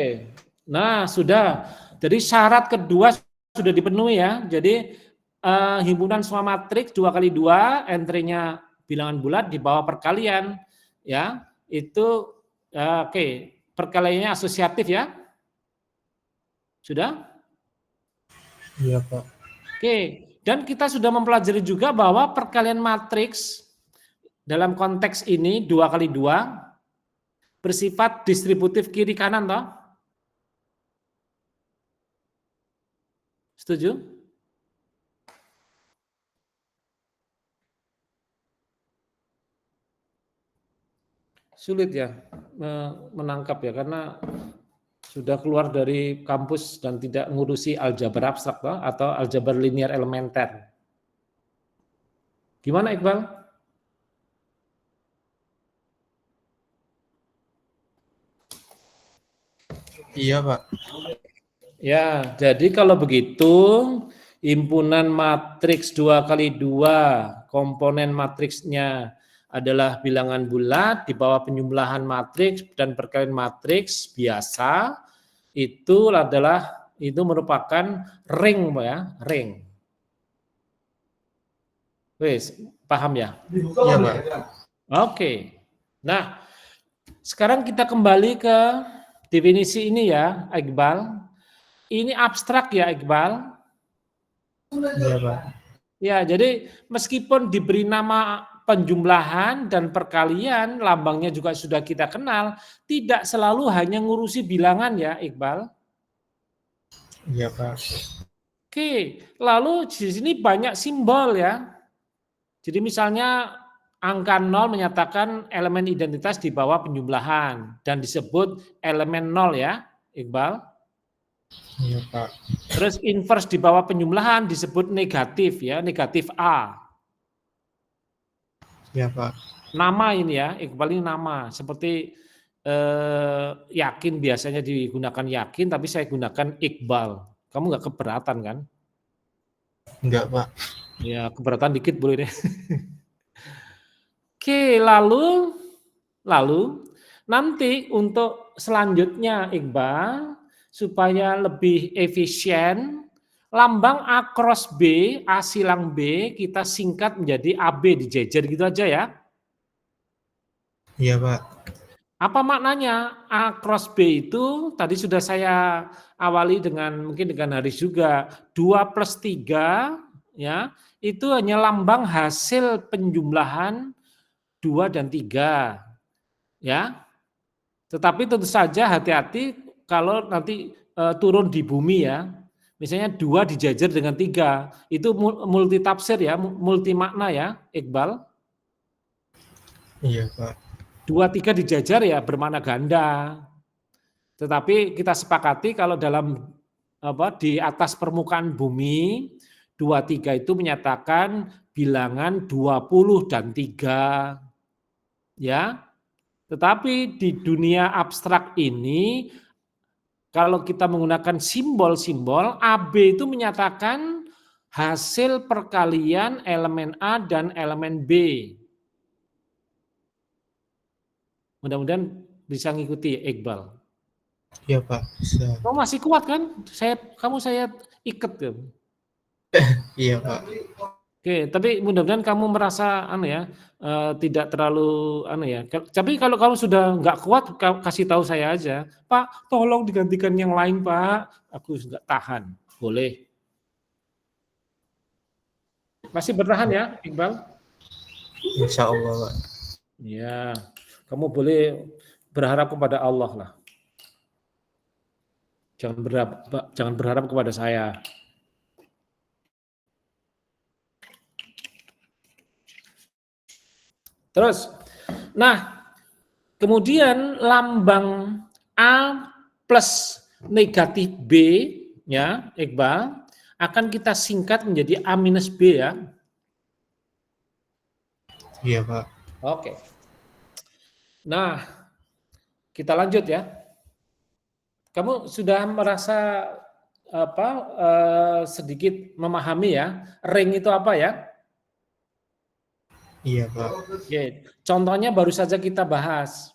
Nah, sudah. Jadi syarat kedua sudah dipenuhi ya. Jadi himpunan semua matriks 2x2 entry-nya bilangan bulat di bawah perkalian ya. Itu oke, perkaliannya asosiatif ya. Sudah? Iya, Pak. Oke, dan kita sudah mempelajari juga bahwa perkalian matriks dalam konteks ini 2x2 bersifat distributif kiri kanan toh? Setuju? Sulit ya menangkap ya karena sudah keluar dari kampus dan tidak ngurusi aljabar abstrak toh, atau aljabar linear elementer. Gimana Iqbal? Iya, Pak. Ya, jadi kalau begitu himpunan matriks 2x2 komponen matriksnya adalah bilangan bulat di bawah penjumlahan matriks dan perkalian matriks biasa itu merupakan ring ya, ring. Wes, paham ya? Iya, Pak. Oke. Nah, sekarang kita kembali ke definisi ini ya, Iqbal. Ini abstrak ya, Iqbal. Iya, Pak. Ya, jadi meskipun diberi nama penjumlahan dan perkalian, lambangnya juga sudah kita kenal, tidak selalu hanya ngurusi bilangan ya, Iqbal. Iya, Pak. Oke, lalu di sini banyak simbol ya. Jadi misalnya angka 0 menyatakan elemen identitas di bawah penjumlahan dan disebut elemen 0 ya, Iqbal. Iya, Pak. Terus inverse di bawah penjumlahan disebut negatif ya, negatif A. Iya, Pak. Nama ini ya, Iqbal ini nama. Seperti yakin biasanya digunakan yakin, tapi saya gunakan Iqbal. Kamu nggak keberatan kan? Enggak, Pak. Ya keberatan dikit boleh deh. Oke, lalu nanti untuk selanjutnya Iqbal supaya lebih efisien, lambang A cross B, A silang B kita singkat menjadi AB dijejer gitu aja ya. Iya, Pak. Apa maknanya? A cross B itu tadi sudah saya awali mungkin dengan Haris juga 2 plus 3 ya, itu hanya lambang hasil penjumlahan 2 dan 3 ya. Tetapi tentu saja hati-hati kalau nanti turun di bumi ya. Misalnya 2 dijajar dengan 3, itu multi tafsir ya, multi makna ya, Iqbal. Iya, Pak. 2, 3 dijajar ya bermakna ganda. Tetapi kita sepakati kalau dalam di atas permukaan bumi 2, 3 itu menyatakan bilangan 20 dan 3. Ya. Tetapi di dunia abstrak ini kalau kita menggunakan simbol-simbol, AB itu menyatakan hasil perkalian elemen A dan elemen B. Mudah-mudahan bisa ngikuti Iqbal. Iya, Pak. Bisa. Kamu masih kuat kan? Saya iket kan? Iya, Pak. Oke, tapi mudah-mudahan kamu merasa tidak terlalu ya. Tapi kalau kamu sudah nggak kuat, kasih tahu saya aja, Pak, tolong digantikan yang lain, Pak. Aku nggak tahan, boleh. Masih bertahan ya, Iqbal? Insya Allah, Pak. Ya, kamu boleh berharap kepada Allah lah. Jangan berharap kepada saya. Terus, nah, kemudian lambang A plus negatif B, ya, Iqbal, akan kita singkat menjadi A minus B ya. Iya, Pak. Oke. Nah, kita lanjut ya. Kamu sudah merasa sedikit memahami ya, ring itu apa ya? Iya, Pak. Oke. Contohnya baru saja kita bahas.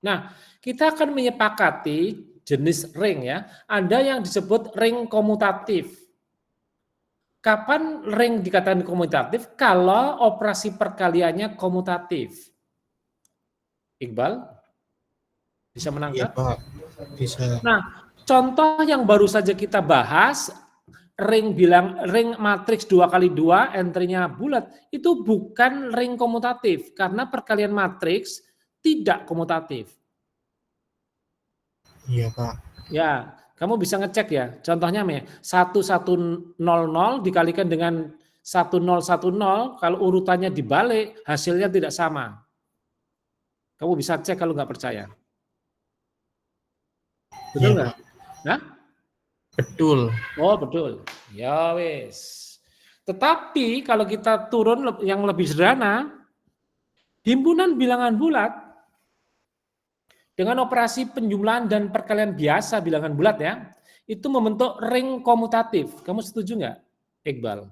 Nah, kita akan menyepakati jenis ring ya. Ada yang disebut ring komutatif. Kapan ring dikatakan komutatif? Kalau operasi perkaliannya komutatif. Iqbal, bisa Iya, menangkap? Pak. Bisa. Nah, contoh yang baru saja kita bahas, ring matriks 2x2, entry-nya bulat, itu bukan ring komutatif karena perkalian matriks tidak komutatif. Iya, Pak. Ya, kamu bisa ngecek ya. Contohnya 1100 dikalikan dengan 1010, kalau urutannya dibalik, hasilnya tidak sama. Kamu bisa cek kalau nggak percaya. Betul Iya, nggak? Pak. Nah? Betul. Oh, betul. Ya wes. Tetapi kalau kita turun yang lebih sederhana, himpunan bilangan bulat dengan operasi penjumlahan dan perkalian biasa bilangan bulat ya, itu membentuk ring komutatif. Kamu setuju nggak, Iqbal?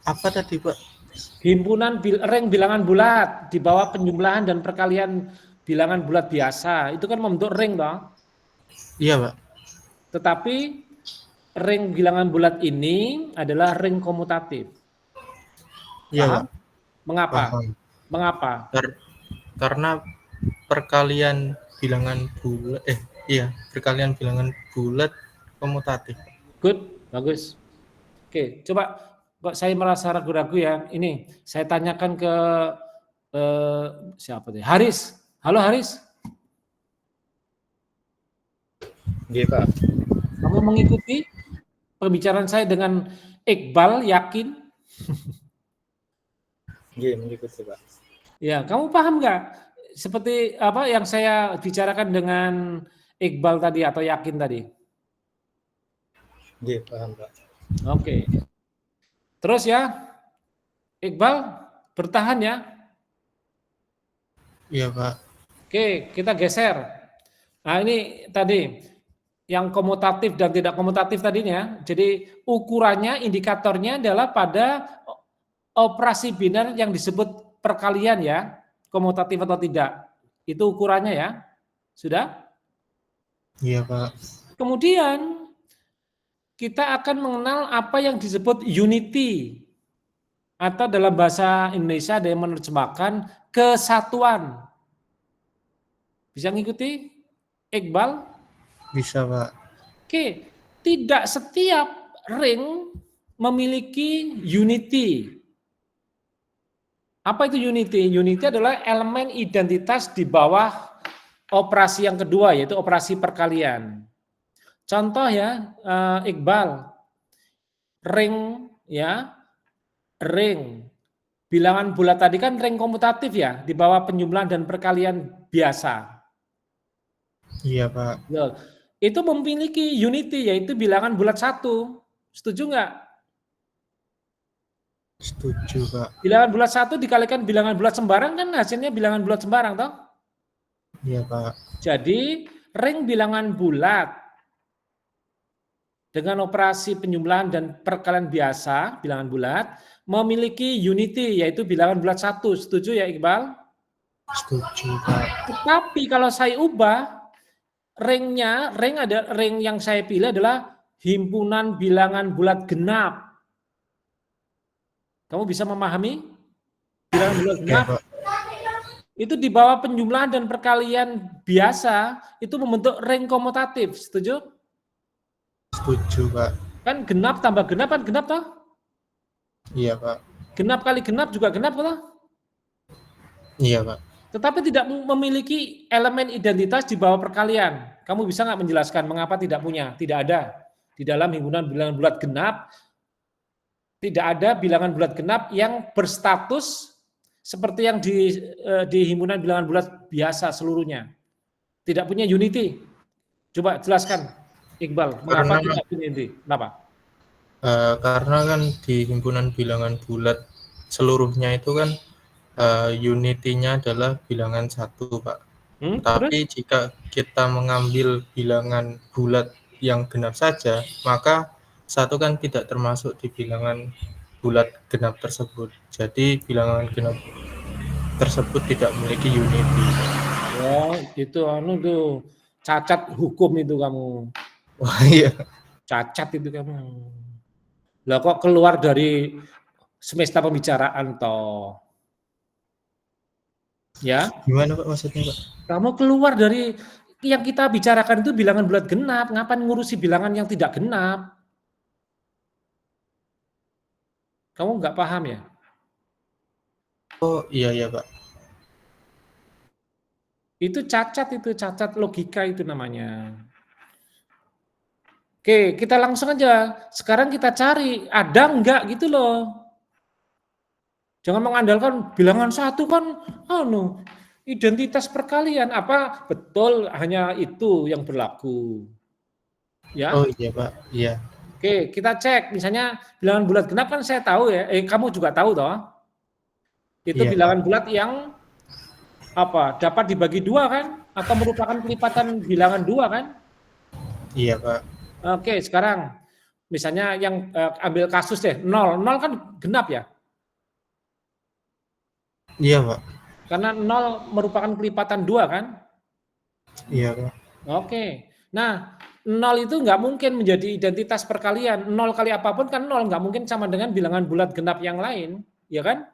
Apa tadi, Pak? Himpunan ring bilangan bulat di bawah penjumlahan dan perkalian bilangan bulat biasa, itu kan membentuk ring toh. Iya, Pak. Tetapi ring bilangan bulat ini adalah ring komutatif. Iya, Paham? Pak. Mengapa? Paham. Mengapa? Karena perkalian bilangan bulat perkalian bilangan bulat komutatif. Good, bagus. Oke, coba kok saya merasa ragu-ragu ya. Ini saya tanyakan ke siapa tadi? Haris. Halo Haris. Iya, Pak. Kamu mengikuti pembicaraan saya dengan Iqbal, yakin? Iya, mengikuti, Pak. Ya, kamu paham nggak? Seperti apa yang saya bicarakan dengan Iqbal tadi atau yakin tadi? Iya, paham, Pak. Oke. Terus ya, Iqbal bertahan ya. Iya, Pak. Oke, kita geser. Nah, ini tadi yang komutatif dan tidak komutatif tadinya. Jadi ukurannya, indikatornya adalah pada operasi biner yang disebut perkalian ya, komutatif atau tidak. Itu ukurannya ya. Sudah? Iya, Pak. Kemudian kita akan mengenal apa yang disebut unity. Atau dalam bahasa Indonesia ada yang menerjemahkan kesatuan. Bisa ngikuti, Iqbal? Bisa, Pak. Oke, tidak setiap ring memiliki unity. Apa itu unity? Unity adalah elemen identitas di bawah operasi yang kedua, yaitu operasi perkalian. Contoh ya, Iqbal, ring ya, ring. Bilangan bulat tadi kan ring komutatif ya, di bawah penjumlahan dan perkalian biasa. Iya, Pak. Loh, itu memiliki unity, yaitu bilangan bulat 1. Setuju nggak? Setuju, Pak. Bilangan bulat 1 dikalikan bilangan bulat sembarang kan hasilnya bilangan bulat sembarang toh? Iya, Pak. Jadi ring bilangan bulat dengan operasi penjumlahan dan perkalian biasa, bilangan bulat, memiliki unity, yaitu bilangan bulat 1. Setuju ya Iqbal? Setuju, Pak. Tetapi kalau saya ubah, ring yang saya pilih adalah himpunan bilangan bulat genap. Kamu bisa memahami? Bilangan bulat Iya, genap Pak. itu di bawah penjumlahan dan perkalian biasa, itu membentuk ring komutatif. Setuju? Setuju, Pak. Kan genap tambah genap kan genap toh? Iya, Pak. Genap kali genap juga genap toh? Iya, Pak. Tetapi tidak memiliki elemen identitas di bawah perkalian. Kamu bisa nggak menjelaskan mengapa tidak punya? Tidak ada. Di dalam himpunan bilangan bulat genap, tidak ada bilangan bulat genap yang berstatus seperti yang di himpunan bilangan bulat biasa seluruhnya. Tidak punya unity. Coba jelaskan, Iqbal, mengapa Karena tidak punya unity? Kenapa? karena kan di himpunan bilangan bulat seluruhnya itu kan unity-nya adalah bilangan 1, Pak. Terus? Tapi jika kita mengambil bilangan bulat yang genap saja, maka 1 kan tidak termasuk di bilangan bulat genap tersebut. Jadi bilangan genap tersebut tidak memiliki unity. Oh, itu tuh cacat hukum itu kamu. Wah, iya. Cacat itu kamu. Lah kok keluar dari semesta pembicaraan toh? Ya, Gimana, Pak, maksudnya, Pak? kamu keluar dari yang kita bicarakan itu bilangan bulat genap, ngapain ngurusi bilangan yang tidak genap? Kamu nggak paham ya? Oh, iya, Pak. Itu cacat logika itu namanya. Oke, kita langsung aja. Sekarang kita cari, ada enggak gitu loh. Jangan mengandalkan bilangan 1 kan, identitas perkalian. Apa betul hanya itu yang berlaku? Ya. Oh, iya, Pak. Iya. Oke, kita cek. Misalnya bilangan bulat genap kan saya tahu ya. Kamu juga tahu toh. Itu Iya, bilangan bulat yang dapat dibagi 2 kan? Atau merupakan kelipatan bilangan 2 kan? Iya, Pak. Oke, sekarang misalnya yang ambil kasus deh, 0. 0 kan genap ya? Iya, Pak. Karena 0 merupakan kelipatan 2 kan? Iya, Pak. Oke. Nah, 0 itu nggak mungkin menjadi identitas perkalian. 0 kali apapun kan 0, nggak mungkin sama dengan bilangan bulat genap yang lain, ya kan?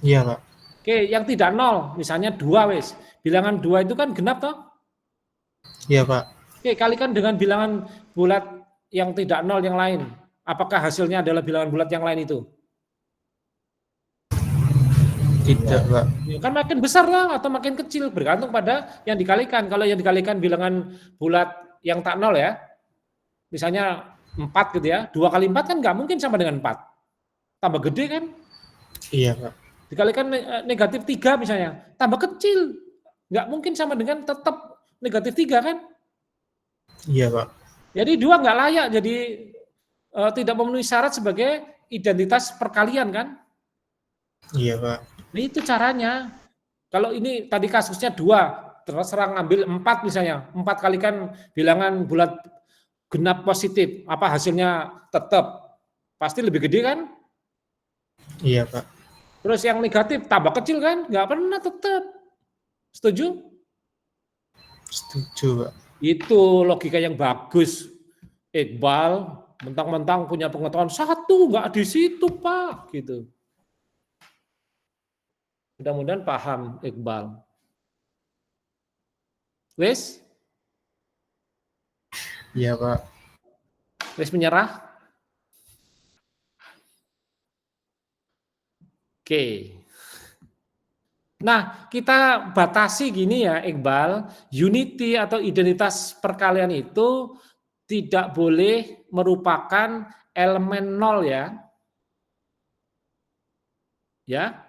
Iya, Pak. Oke, yang tidak 0, misalnya 2 wes. Bilangan 2 itu kan genap toh? Iya, Pak. Oke, kalikan dengan bilangan bulat yang tidak 0 yang lain. Apakah hasilnya adalah bilangan bulat yang lain itu? Tidak, Pak. Ya, kan makin besar lah atau makin kecil, bergantung pada yang dikalikan. Kalau yang dikalikan bilangan bulat yang tak 0 ya, misalnya 4 gitu ya, 2 kali 4 kan nggak mungkin sama dengan 4. Tambah gede kan? Iya, Pak. Dikalikan negatif 3 misalnya, tambah kecil. Nggak mungkin sama dengan tetap negatif 3 kan? Iya, Pak. Jadi 2 nggak layak, jadi tidak memenuhi syarat sebagai identitas perkalian kan? Iya, Pak. Nah itu caranya. Kalau ini tadi kasusnya 2, terserah ngambil 4 misalnya, 4 kalikan bilangan bulat genap positif, apa hasilnya tetap? Pasti lebih gede kan? Iya, Pak. Terus yang negatif tambah kecil kan? Nggak pernah tetap. Setuju? Setuju, Pak. Itu logika yang bagus. Iqbal, mentang-mentang punya pengetahuan 1, nggak di situ Pak, gitu. Mudah-mudahan paham Iqbal. Wes? Iya, Pak. Wes menyerah? Oke. Nah, kita batasi gini ya, Iqbal, unity atau identitas perkalian itu tidak boleh merupakan elemen nol ya. Ya.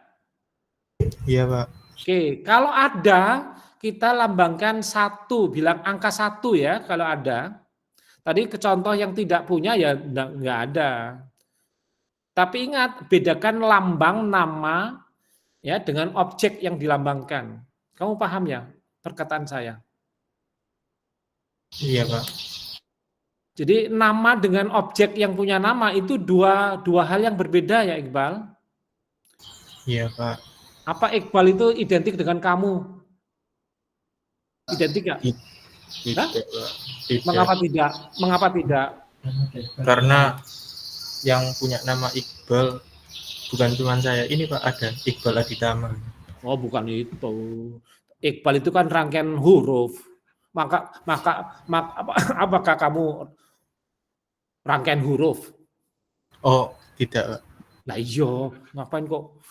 Iya, Pak. Oke, kalau ada kita lambangkan satu, bilang angka satu ya kalau ada. Tadi ke contoh yang tidak punya ya enggak ada. Tapi ingat, bedakan lambang nama ya dengan objek yang dilambangkan. Kamu paham ya perkataan saya? Iya, Pak. Jadi nama dengan objek yang punya nama itu dua hal yang berbeda ya Iqbal. Iya, Pak. Apa Iqbal itu identik dengan kamu? Identik nggak? Tidak, Pak. Tidak. Mengapa tidak? Mengapa tidak? Karena yang punya nama Iqbal bukan cuma saya. Ini Pak, ada Iqbal Aditama. Oh, bukan itu. Iqbal itu kan rangkaian huruf. Apakah kamu rangkaian huruf? Oh, tidak, Pak. Nah iya, ngapain kok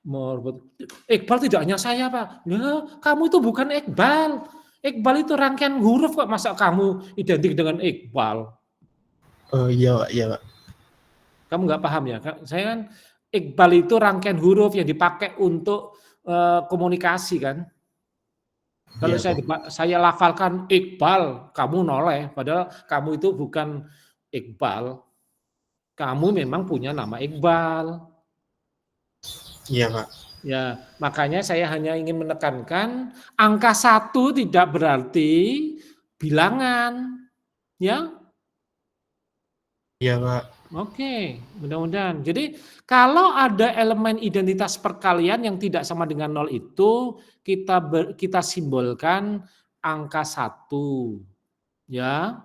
merebut? Iqbal tidak hanya saya, Pak. Nah, kamu itu bukan Iqbal. Iqbal itu rangkaian huruf kok, masa kamu identik dengan Iqbal? Oh iya, Pak. Iya, Pak. Kamu nggak paham ya? Saya kan Iqbal itu rangkaian huruf yang dipakai untuk komunikasi kan. Kalau Iya, saya lafalkan Iqbal, kamu noleh. Padahal kamu itu bukan Iqbal. Kamu memang punya nama Iqbal. Iya, Pak. Ya, makanya saya hanya ingin menekankan angka 1 tidak berarti bilangan. Ya, Iya, Pak. oke, mudah-mudahan. Jadi kalau ada elemen identitas perkalian yang tidak sama dengan 0 itu kita simbolkan angka 1. Ya.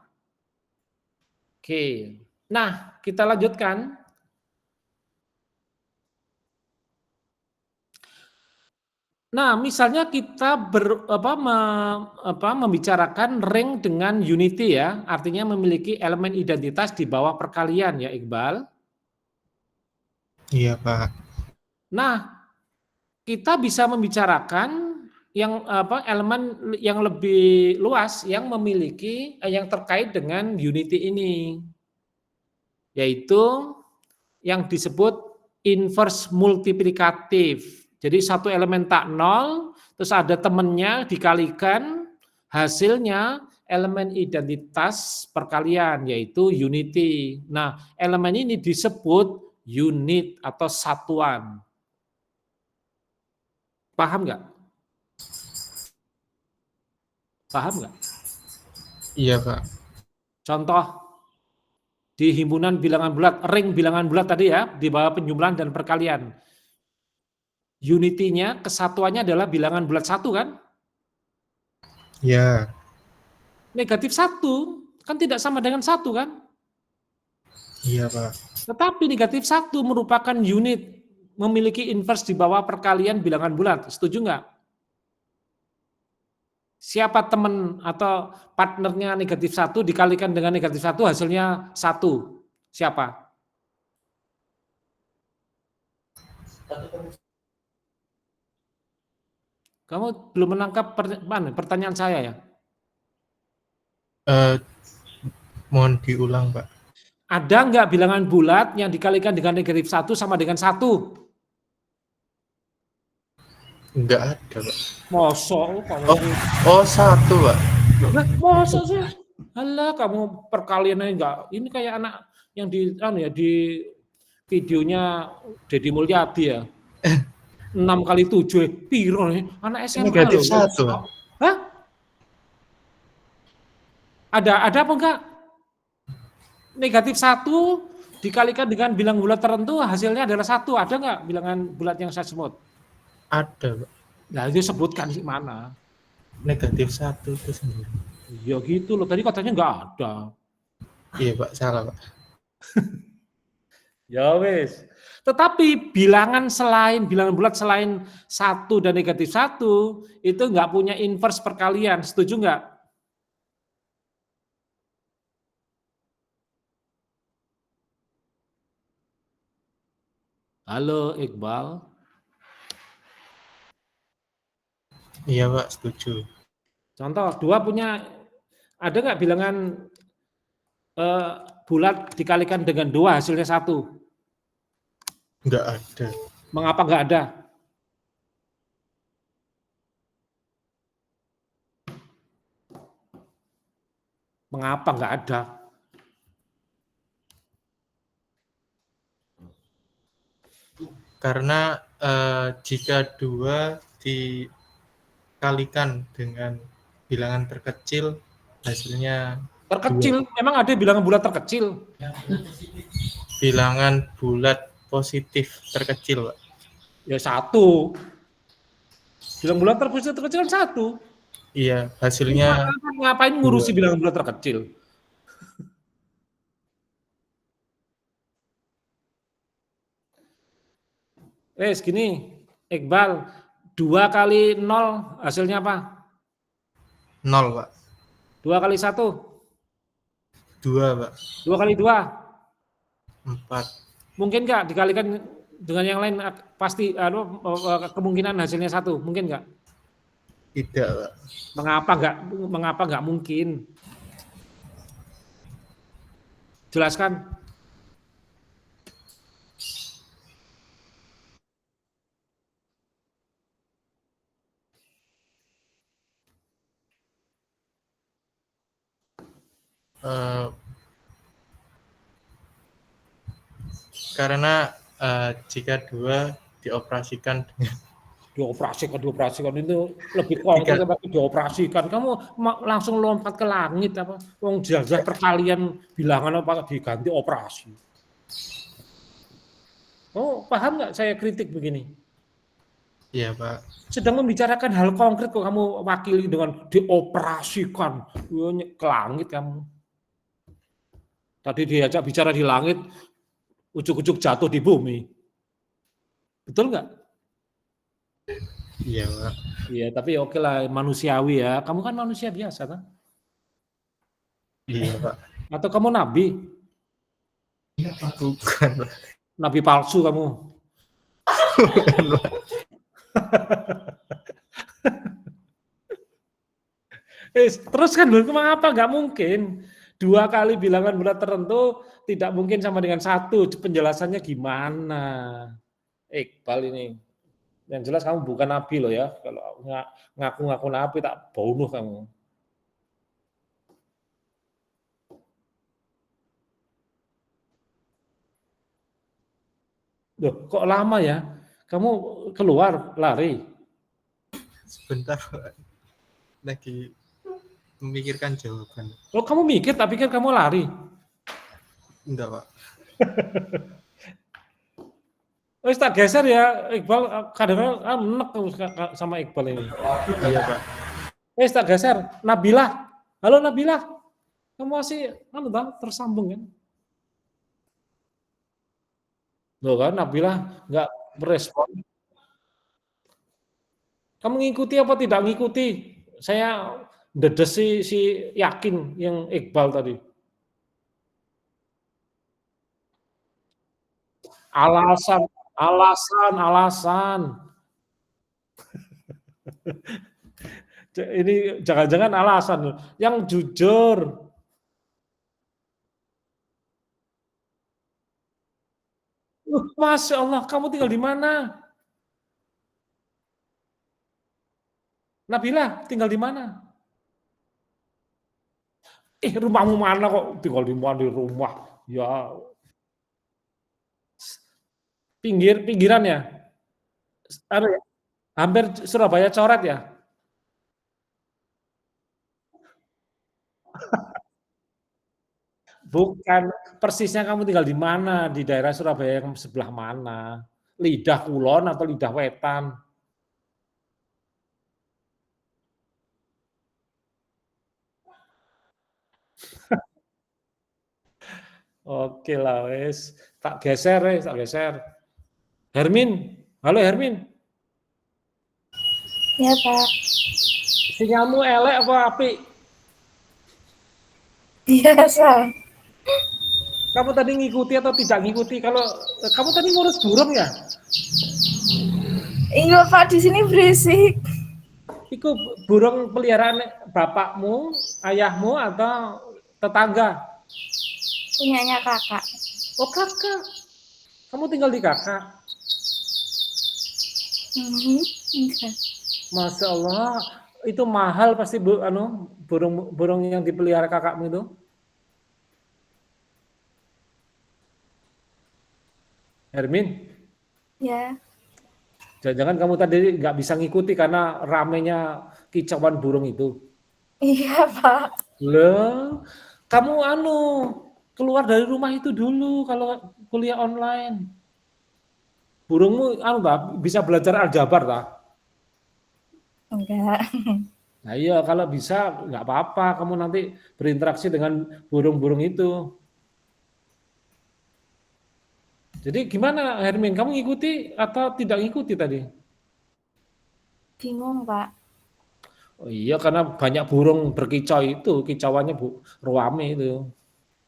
Oke. Nah, kita lanjutkan. Nah, misalnya kita membicarakan ring dengan unity ya, artinya memiliki elemen identitas di bawah perkalian ya, Iqbal. Iya, Pak. Nah, kita bisa membicarakan elemen yang lebih luas yang memiliki yang terkait dengan unity ini, yaitu yang disebut inverse multiplikatif. Jadi satu elemen tak nol, terus ada temennya dikalikan, hasilnya elemen identitas perkalian, yaitu unity. Nah, elemen ini disebut unit atau satuan. Paham nggak? Paham nggak? Iya, Pak. Contoh, di himpunan bilangan bulat, ring bilangan bulat tadi ya, di bawah penjumlahan dan perkalian. Unity-nya, kesatuannya adalah bilangan bulat 1 kan? Iya. Negatif 1 kan tidak sama dengan 1 kan? Iya, Pak. Tetapi negatif 1 merupakan unit, memiliki inverse di bawah perkalian bilangan bulat. Setuju nggak? Siapa teman atau partnernya negatif 1 dikalikan dengan negatif 1 hasilnya 1. Siapa? Kamu belum menangkap pertanyaan saya ya? Mohon diulang, Pak. Ada nggak bilangan bulat yang dikalikan dengan negatif 1 sama dengan 1? Enggak ada, Pak. Mosok kamu. Oh, 1, Pak. Lah, mosok sih? Alah, kamu perkaliannya enggak. Ini kayak anak yang di videonya Deddy Mulyadi ya. 6 kali 7 piro nih? Anak SMA Negatif loh. 1. Hah? Ada apa enggak? Negatif 1 dikalikan dengan bilangan bulat tertentu hasilnya adalah 1. Ada enggak bilangan bulat yang saya sebut? Ada, Pak. Nah, itu sebutkan sih mana? Negatif 1 itu sendiri. Ya gitu loh. Tadi katanya enggak ada. Iya, Pak. Salah, Pak. Ya wes. Tetapi bilangan bulat selain 1 dan negatif 1 itu enggak punya inverse perkalian. Setuju enggak? Halo Iqbal. Iya Pak, setuju. Contoh, 2 punya, ada nggak bilangan bulat dikalikan dengan 2 hasilnya 1? Nggak ada. Mengapa nggak ada? Mengapa nggak ada? Karena jika 2 dikalikan dengan bilangan terkecil, hasilnya Terkecil, memang ada bilangan bulat terkecil. bilangan bulat positif terkecil, Pak. Ya 1. Bilangan bulat terkecil kan 1. Iya, hasilnya Ngapain ngurusi bilangan bulat terkecil? Gini, Iqbal, 2 kali 0 hasilnya apa? 0, Pak. 2 kali 1? 2, Pak. 2 kali 2? 4. Mungkin nggak dikalikan dengan yang lain, pasti kemungkinan hasilnya 1, mungkin nggak? Tidak, Pak. Mengapa nggak mungkin? Jelaskan. Karena jika 2 dioperasikan dengan Dioperasikan itu lebih konkret tapi dioperasikan. Kamu langsung lompat ke langit apa? Wong jelas perkalian bilangan apa diganti operasi. Oh, paham nggak saya kritik begini? Iya, Pak. Sedang membicarakan hal konkret kok kamu wakili dengan dioperasikan ke langit kamu. Tadi diajak bicara di langit, ujuk-ujuk jatuh di bumi. Betul nggak? Iya, Pak. Iya, tapi oke lah, manusiawi ya. Kamu kan manusia biasa kan? Iya, Pak. Atau kamu nabi? Bukan, Pak. Nabi palsu kamu. Bukan, Pak. Terus kan mengapa nggak mungkin? 2 kali bilangan bulat tertentu tidak mungkin sama dengan 1. Penjelasannya gimana? Iqbal ini. Yang jelas kamu bukan nabi loh ya. Kalau ngaku-ngaku nabi tak bunuh kamu. Loh, kok lama ya? Kamu keluar, lari. Sebentar, Pak. Lagi memikirkan jawaban. Oh, kamu mikir, tak pikir kamu lari. Enggak, Pak. Oh, tak geser ya, Iqbal. Kadang-kadang enek sama Iqbal ini. Iya, Pak. Tak geser, Nabilah. Halo Nabilah. Kamu masih tersambung kan? Loh kan, Nabilah nggak merespon. Kamu ngikuti apa tidak ngikuti? Saya dedes si yakin yang Iqbal tadi. Alasan. Ini jangan-jangan alasan. Yang jujur. Masya Allah, kamu tinggal di mana? Nabila, tinggal di mana? Rumahmu mana kok? Tinggal di mana? Di rumah. Ya. Pinggiran ya? Hampir Surabaya coret ya? Bukan, persisnya kamu tinggal di mana? Di daerah Surabaya yang sebelah mana? Lidah Kulon atau Lidah Wetan? Oke lah, wes. Tak geser. Hermin, halo Hermin. Ya Pak. Sinyalmu elek apa api? Biasa. Kamu tadi ngikuti atau tidak ngikuti? Kalau kamu tadi ngurus burung ya? Iya Pak, di sini berisik. Iku burung peliharaan bapakmu, ayahmu atau tetangga? Punyanya kakak. Oh kakak, kamu tinggal di kakak. Enggak. Masya Allah, itu mahal pasti burung yang dipelihara kakakmu itu. Hermin, Ya, jangan kamu tadi nggak bisa ngikuti karena ramenya kicauan burung itu. iya Pak. Loh, kamu keluar dari rumah itu dulu kalau kuliah online. Burungmu bisa belajar aljabar tak? Enggak. Nah iya kalau bisa nggak apa-apa kamu nanti berinteraksi dengan burung-burung itu. Jadi gimana Hermin, kamu ngikuti atau tidak ngikuti tadi? Bingung Pak. Oh iya karena banyak burung berkicau itu, kicauannya ruame itu.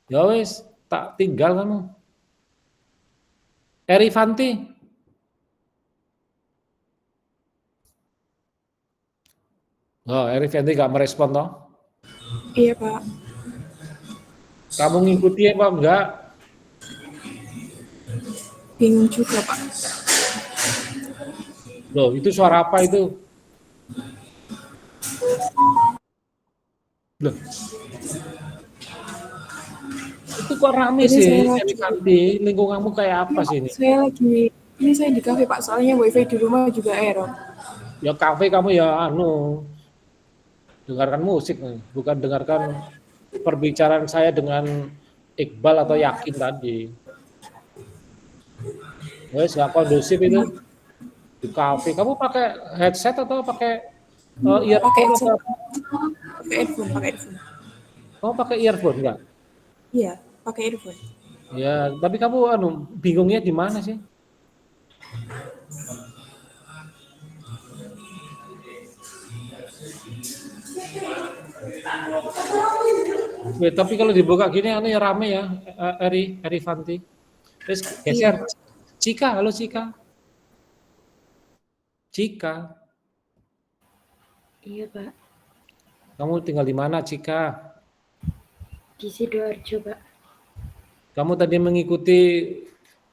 Ya wis, tak tinggal kamu. Erifanti, oh Erifanti nggak merespon toh? Iya Pak, Kamu ngikuti apa enggak? bingung juga Pak. Loh, itu suara apa itu? Loh, itu kok rame Ini sih, saya lagi, Erifanti? Lingkunganmu kayak apa sih ini? ini saya di kafe Pak, soalnya wifi di rumah juga error. Ya kafe kamu ya dengarkan musik nih, bukan dengarkan perbicaraan saya dengan Iqbal atau Yakin tadi. Wes nggak kondusif itu di kafe. Kamu pakai headset atau pakai Pakai earphone headset, atau pakai earphone, pakai earphone. kamu pakai earphone enggak? Iya, pakai earphone. Ya, tapi kamu bingungnya di mana sih? Tapi kalau dibuka gini ya rame ya, Eri Fanti. Terus geser. Iya. Cika, halo Cika. Cika, Iya Pak. kamu tinggal di mana Cika? Di Sidoarjo Pak. Kamu tadi mengikuti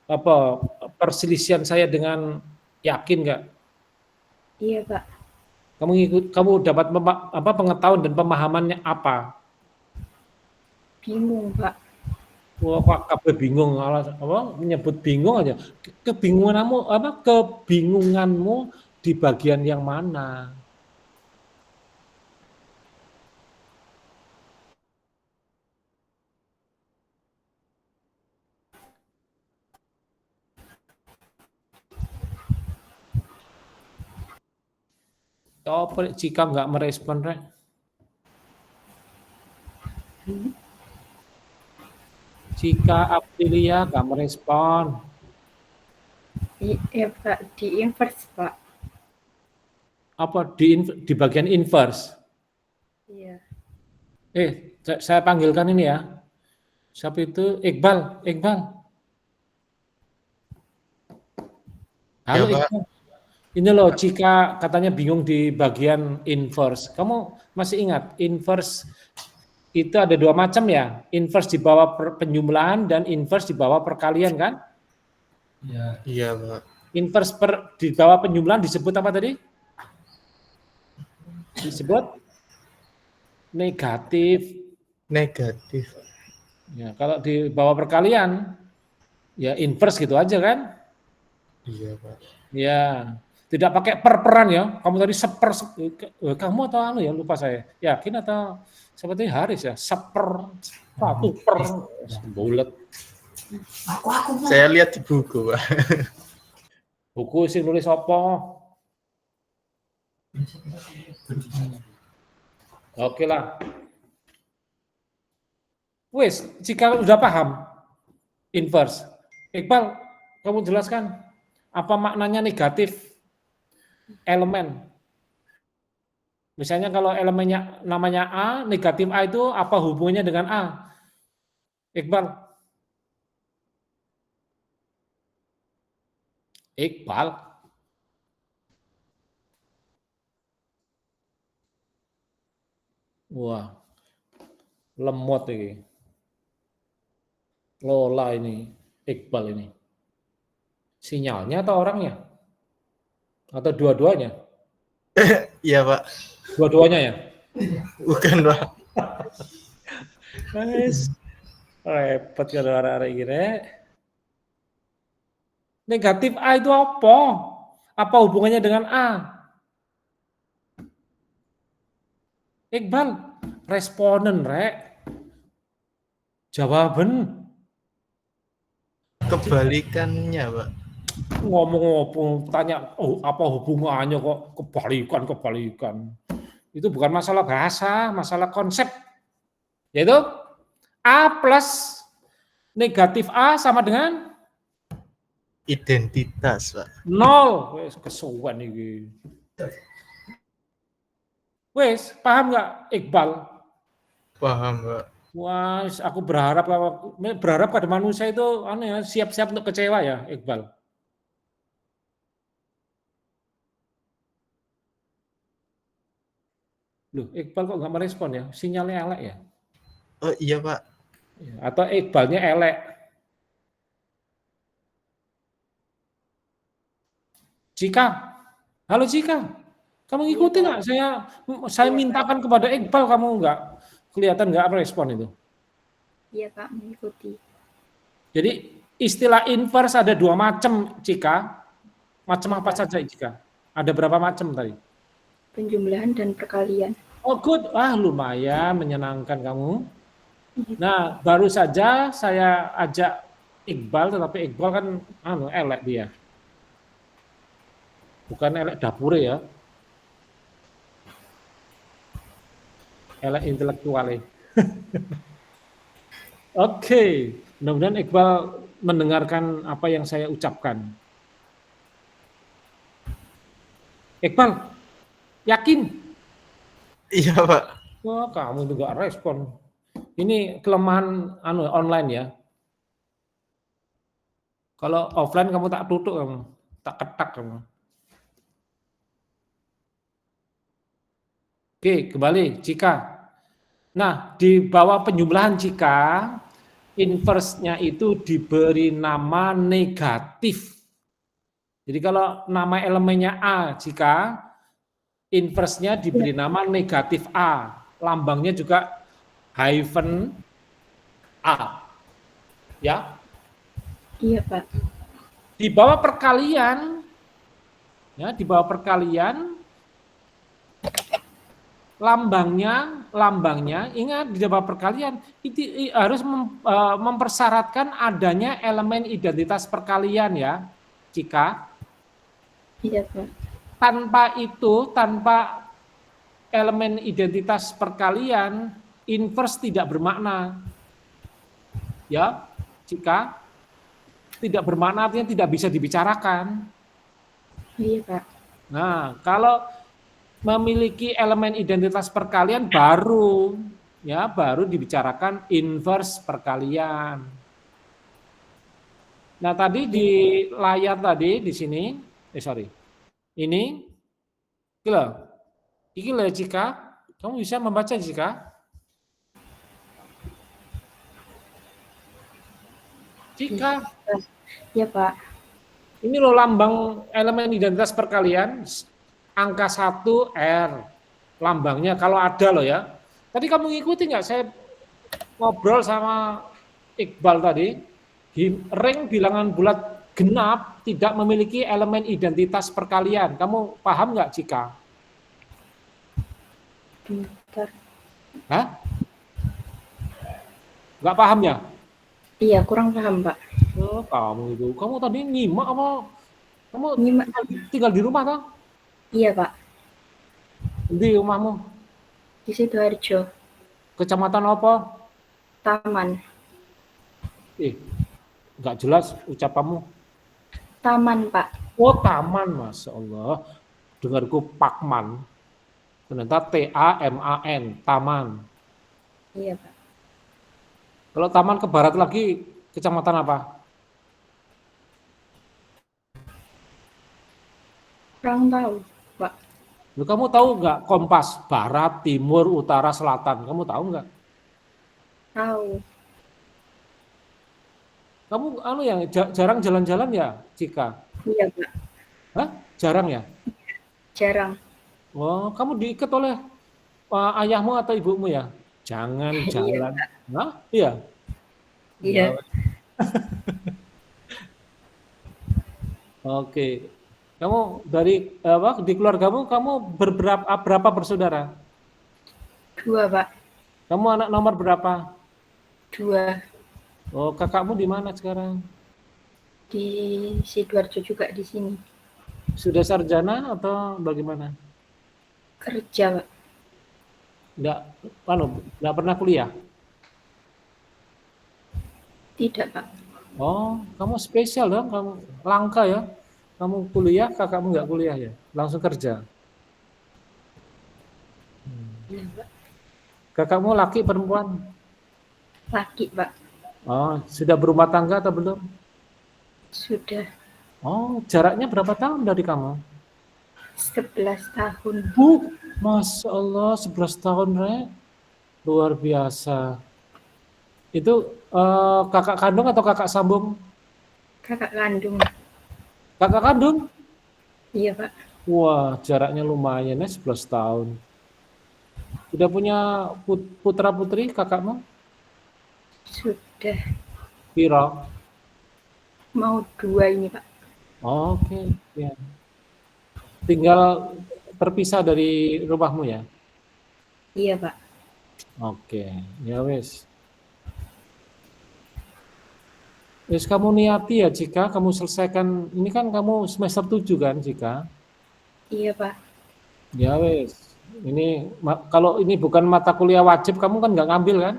apa perselisihan saya dengan Yakin nggak? Iya Pak. Kamu dapat pengetahuan dan pemahamannya apa? Bingung Pak. Wah, kok kabeh bingung menyebut bingung aja. Kebingunganmu di bagian yang mana? Jika nggak merespon, Rek? Jika Aprilia nggak merespon. Iya Pak, di inverse Pak. Apa di bagian inverse? Iya. Saya panggilkan ini ya. Siapa itu? Iqbal. Halo Ya, Pak. Iqbal. Ini loh, jika katanya bingung di bagian inverse. Kamu masih ingat inverse itu ada dua macam ya? Inverse di bawah penjumlahan dan inverse di bawah perkalian kan? Iya, Pak. Inverse di bawah penjumlahan disebut apa tadi? Disebut negatif. Negatif. Ya, kalau di bawah perkalian ya inverse gitu aja kan? Iya, Pak. Ya, tidak pakai perperan ya. Kamu tadi kamu atau ya lupa saya. Yakin atau seperti Haris ya? Satu per bulat. Saya lihat di buku, Pak. Buku sing nulis apa? Oke lah. Wes, jika udah paham inverse. Iqbal, kamu jelaskan apa maknanya negatif elemen. Misalnya kalau elemennya namanya A, negatif A itu apa hubungannya dengan A? Iqbal. Wah, lemot ini. Lola ini, Iqbal ini. Sinyalnya atau orangnya? Atau dua-duanya? Iya Pak, Dua-duanya ya? bukan Pak. Guys, repot kalau arah-arah gini. Negatif A itu apa? Apa hubungannya dengan A? Iqbal, responden, Rek. Jawaban. Kebalikannya Pak. Ngomong-ngomong, tanya, oh apa hubungannya kok kebalikan. Itu bukan masalah bahasa, masalah konsep. Yaitu A plus negatif A sama dengan Identitas Pak. 0. Wes kesuwen iki. Wes, paham nggak Iqbal? Paham Pak. Wah, aku berharap pada manusia itu siap-siap untuk kecewa ya, Iqbal. Loh, Iqbal kok nggak merespon ya? Sinyalnya elek ya? Oh iya Pak. Atau Iqbalnya elek? Cika, halo Cika, kamu ngikutin nggak? Saya mintakan kepada Iqbal, kamu nggak kelihatan nggak merespon itu. Iya Pak, mengikuti. Jadi istilah inverse ada 2 macam, Cika. Macam apa saja, Cika? Ada berapa macam tadi? Penjumlahan dan perkalian. Oh good, lumayan menyenangkan kamu. Nah, baru saja saya ajak Iqbal, tetapi Iqbal kan elek dia. Bukan elek dapure ya. Elek intelektuale. Oke, mudah-mudahan Iqbal mendengarkan apa yang saya ucapkan. Iqbal, yakin? Iya Pak. Wah, kamu itu nggak respon. Ini kelemahan online ya. Kalau offline kamu tak tutup kamu, tak ketak kamu. Oke, kembali Cika. Nah, di bawah penjumlahan Cika, inverse-nya itu diberi nama negatif. Jadi kalau nama elemennya A Cika, inverse-nya diberi nama negatif A. Lambangnya juga hyphen A. Ya. Iya Pak. Di bawah perkalian, ya, di bawah perkalian, lambangnya ingat di bawah perkalian itu harus mempersyaratkan adanya elemen identitas perkalian ya, Cika. Iya Pak. Tanpa elemen identitas perkalian, inverse tidak bermakna. Ya, Cika, tidak bermakna artinya tidak bisa dibicarakan. Iya Pak. Nah, kalau memiliki elemen identitas perkalian baru dibicarakan inverse perkalian. Nah, tadi di layar tadi di sini, ini, iki loh Cika, kamu bisa membaca Cika? Cika, Iya Pak. ini loh lambang elemen identitas perkalian, angka 1 R, lambangnya kalau ada loh ya. Tadi kamu ngikutin nggak saya ngobrol sama Iqbal tadi, ring bilangan bulat genap tidak memiliki elemen identitas perkalian. Kamu paham nggak, Cika? Bentar. Hah? Nggak paham ya? Iya, kurang paham Pak. Oh, kamu tadi nyimak apa? Kamu Nyimak. tinggal di rumah toh? Iya Pak. Di rumahmu? Di Sidoarjo. Kecamatan apa? Taman. Nggak jelas ucapanmu. Taman Pak. Oh, Taman, Masya Allah. Dengarku Pakman. Ternyata T-A-M-A-N, Taman. Iya Pak. Kalau Taman ke barat lagi, kecamatan apa? Kurang tahu Pak. Loh, kamu tahu nggak kompas barat, timur, utara, selatan? Kamu tahu nggak? Tahu. Kamu yang jarang jalan-jalan ya, Cika? Iya, Pak. Hah? Jarang ya? Jarang. Oh, kamu diikat oleh ayahmu atau ibumu ya? Jangan Iya, jalan. Hah? Iya. Ya, iya. oke. Kamu dari di keluargamu kamu berapa bersaudara? 2, Pak. Kamu anak nomor berapa? 2. Oh, kakakmu di mana sekarang? Di Sidoarjo juga di sini. Sudah sarjana atau bagaimana? Kerja, Pak. Enggak pernah kuliah? Tidak, Pak. Oh, kamu spesial dong, kamu langka ya. Kamu kuliah, kakakmu nggak kuliah ya, langsung kerja. Iya, Pak. Kakakmu laki perempuan? Laki, Pak. Oh, sudah berumah tangga atau belum? Sudah Oh, jaraknya berapa tahun dari kamu? 11 tahun. Masya Allah, 11 tahun, Rek. Luar biasa. Itu kakak kandung atau kakak sambung? Kakak kandung. Kakak kandung? Iya, Pak. Wah, jaraknya lumayan ya, 11 tahun. Sudah punya putra-putri kakakmu? Sudah Piro? mau 2 ini, Pak. Oke, ya. Tinggal terpisah dari rumahmu ya? Iya, Pak. Oke, ya wes. Wes kamu niati ya jika kamu selesaikan, ini kan kamu semester 7 kan jika? Iya, Pak. Ya wes. Ini kalau ini bukan mata kuliah wajib kamu kan nggak ngambil kan?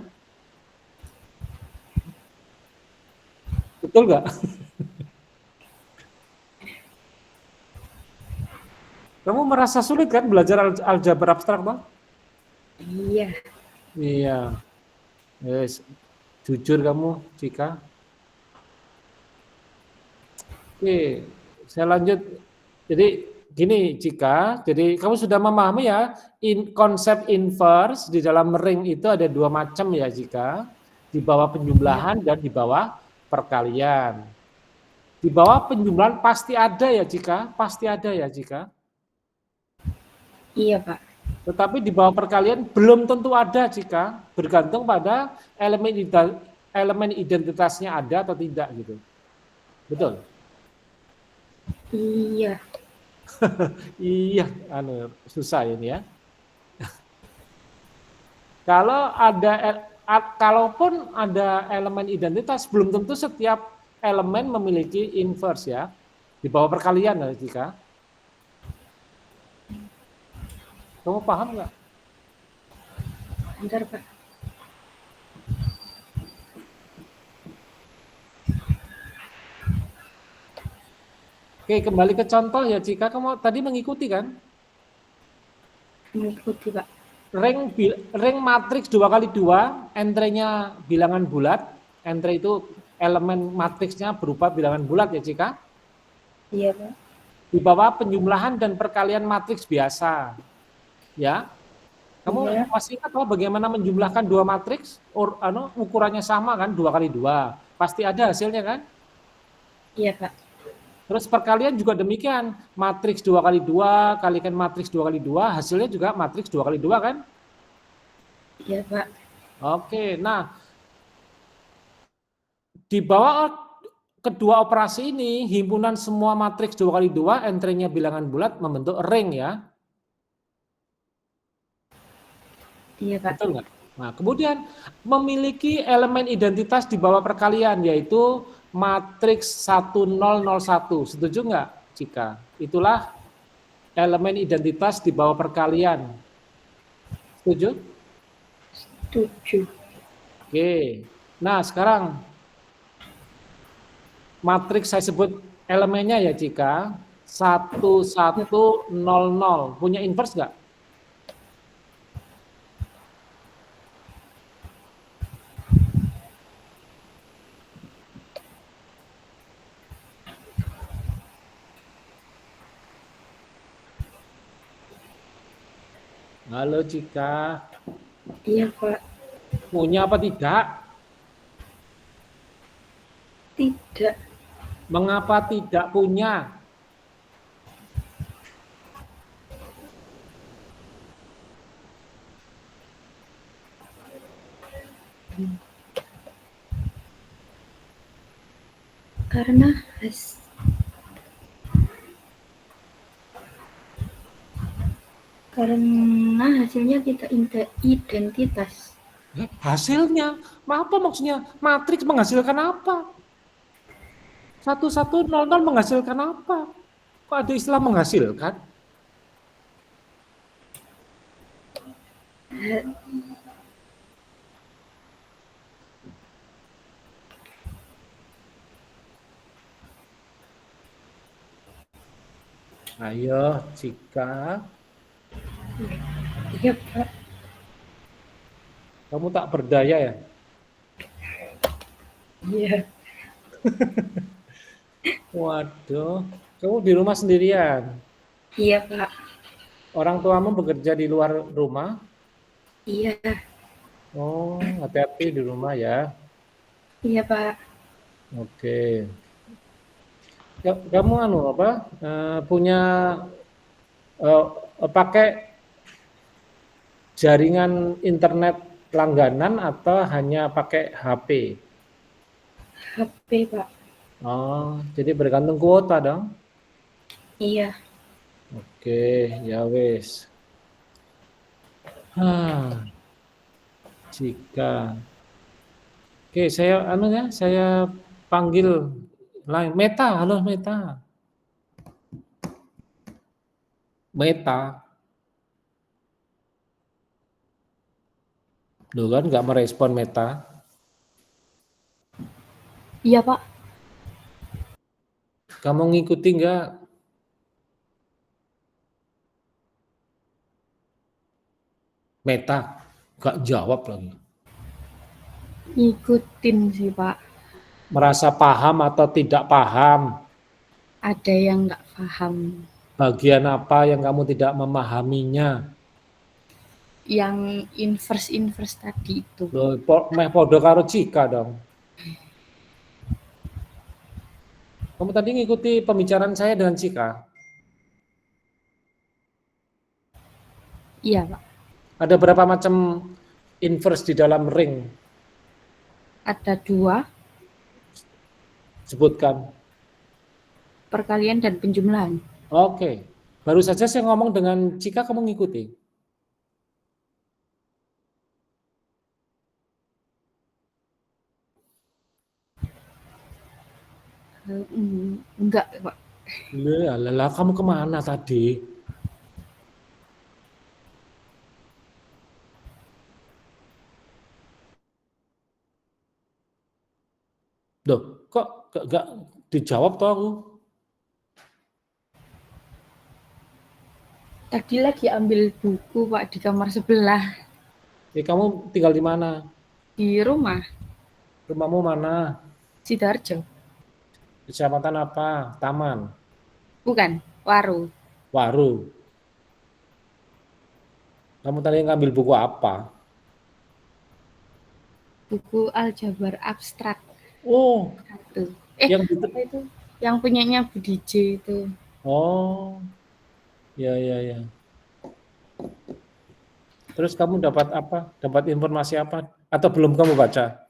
Betul nggak? Kamu merasa sulit kan belajar aljabar abstrak, Bang? Iya. Iya. Yes. Jujur kamu, Cika. Oke, saya lanjut. Jadi gini, Cika. Jadi kamu sudah memahami ya konsep inverse di dalam ring itu ada 2 macam ya, Cika. Di bawah penjumlahan dan di bawah perkalian. Di bawah penjumlahan pasti ada ya, Cika. Pasti ada ya, Cika. Iya, Pak. Tetapi di bawah perkalian belum tentu ada jika bergantung pada elemen identitasnya ada atau tidak gitu. Betul? Iya. Iya, susah ini ya. Kalaupun ada elemen identitas belum tentu setiap elemen memiliki inverse ya. Di bawah perkalian ya jika. Kamu paham nggak? Bentar, Pak. Oke, kembali ke contoh ya Cika, kamu tadi mengikuti kan? Mengikuti, Pak. Ring matriks 2x2, entry-nya bilangan bulat, entry itu elemen matriksnya berupa bilangan bulat ya Cika? Iya, Pak. Di bawah penjumlahan dan perkalian matriks biasa. Ya, kamu Iya. masih ingat bagaimana menjumlahkan 2 matriks? Ukurannya sama kan, 2x2. Pasti ada hasilnya kan? Iya, Pak. Terus perkalian juga demikian, matriks 2x2 kalikan matriks 2x2, hasilnya juga matriks 2x2 kan? Iya, Pak. Oke, nah di bawah kedua operasi ini, himpunan semua matriks 2x2, entry-nya bilangan bulat membentuk ring ya. Iya, Pak. Betul nggak? Nah, kemudian memiliki elemen identitas di bawah perkalian, yaitu matriks 1001. Setuju nggak, Cika? Itulah elemen identitas di bawah perkalian. Setuju? Setuju. Oke. Nah, sekarang matriks saya sebut elemennya ya, Cika. 1100. Punya inverse nggak? Halo Cika, Iya, Pak. punya apa tidak? Tidak. Mengapa tidak punya? Karena hasilnya tidak identitas. Hasilnya, apa maksudnya? Matriks menghasilkan apa? 1100 menghasilkan apa? Kok ada istilah menghasilkan? Ayo, Cika, Iya, Pak. kamu tak berdaya ya? Iya. Waduh, kamu di rumah sendirian. Iya, Pak. Orang tuamu bekerja di luar rumah? Iya. Oh, hati-hati di rumah ya. Iya, Pak. Oke. Kamu punya pakai jaringan internet langganan atau hanya pakai HP? HP, Pak. Oh, jadi bergantung kuota dong. Iya. Oke, ya wes. Jika. Oke, saya panggil lain. Meta, halo Meta. Meta. Loh kan nggak merespon Meta. Iya, Pak. Kamu ngikuti nggak? Meta, nggak jawab lagi. Ngikutin sih, Pak. Merasa paham atau tidak paham? Ada yang nggak paham. Bagian apa yang kamu tidak memahaminya? Yang inverse tadi itu. Loh, meh podo karo Cika dong. Kamu tadi ngikuti pembicaraan saya dengan Cika. Iya, Pak. Ada berapa macam inverse di dalam ring? Ada 2, Sebutkan. perkalian dan penjumlahan. Oke. Baru saja saya ngomong dengan Cika, kamu ngikuti. Enggak, Pak. Lah, kamu kemana tadi? Loh, kok gak dijawab tuh aku? Tadi lagi ambil buku, Pak, di kamar sebelah. Kamu tinggal di mana? Di rumah, Rumahmu mana? Sidoarjo. Kecamatan apa? Taman? Bukan, Waru. Waru? Kamu tadi ngambil buku apa? Buku aljabar abstrak. Oh, Satu. yang Apa itu? Yang punyanya Bu DJ itu. oh, ya. Terus kamu dapat apa? Dapat informasi apa? Atau belum kamu baca?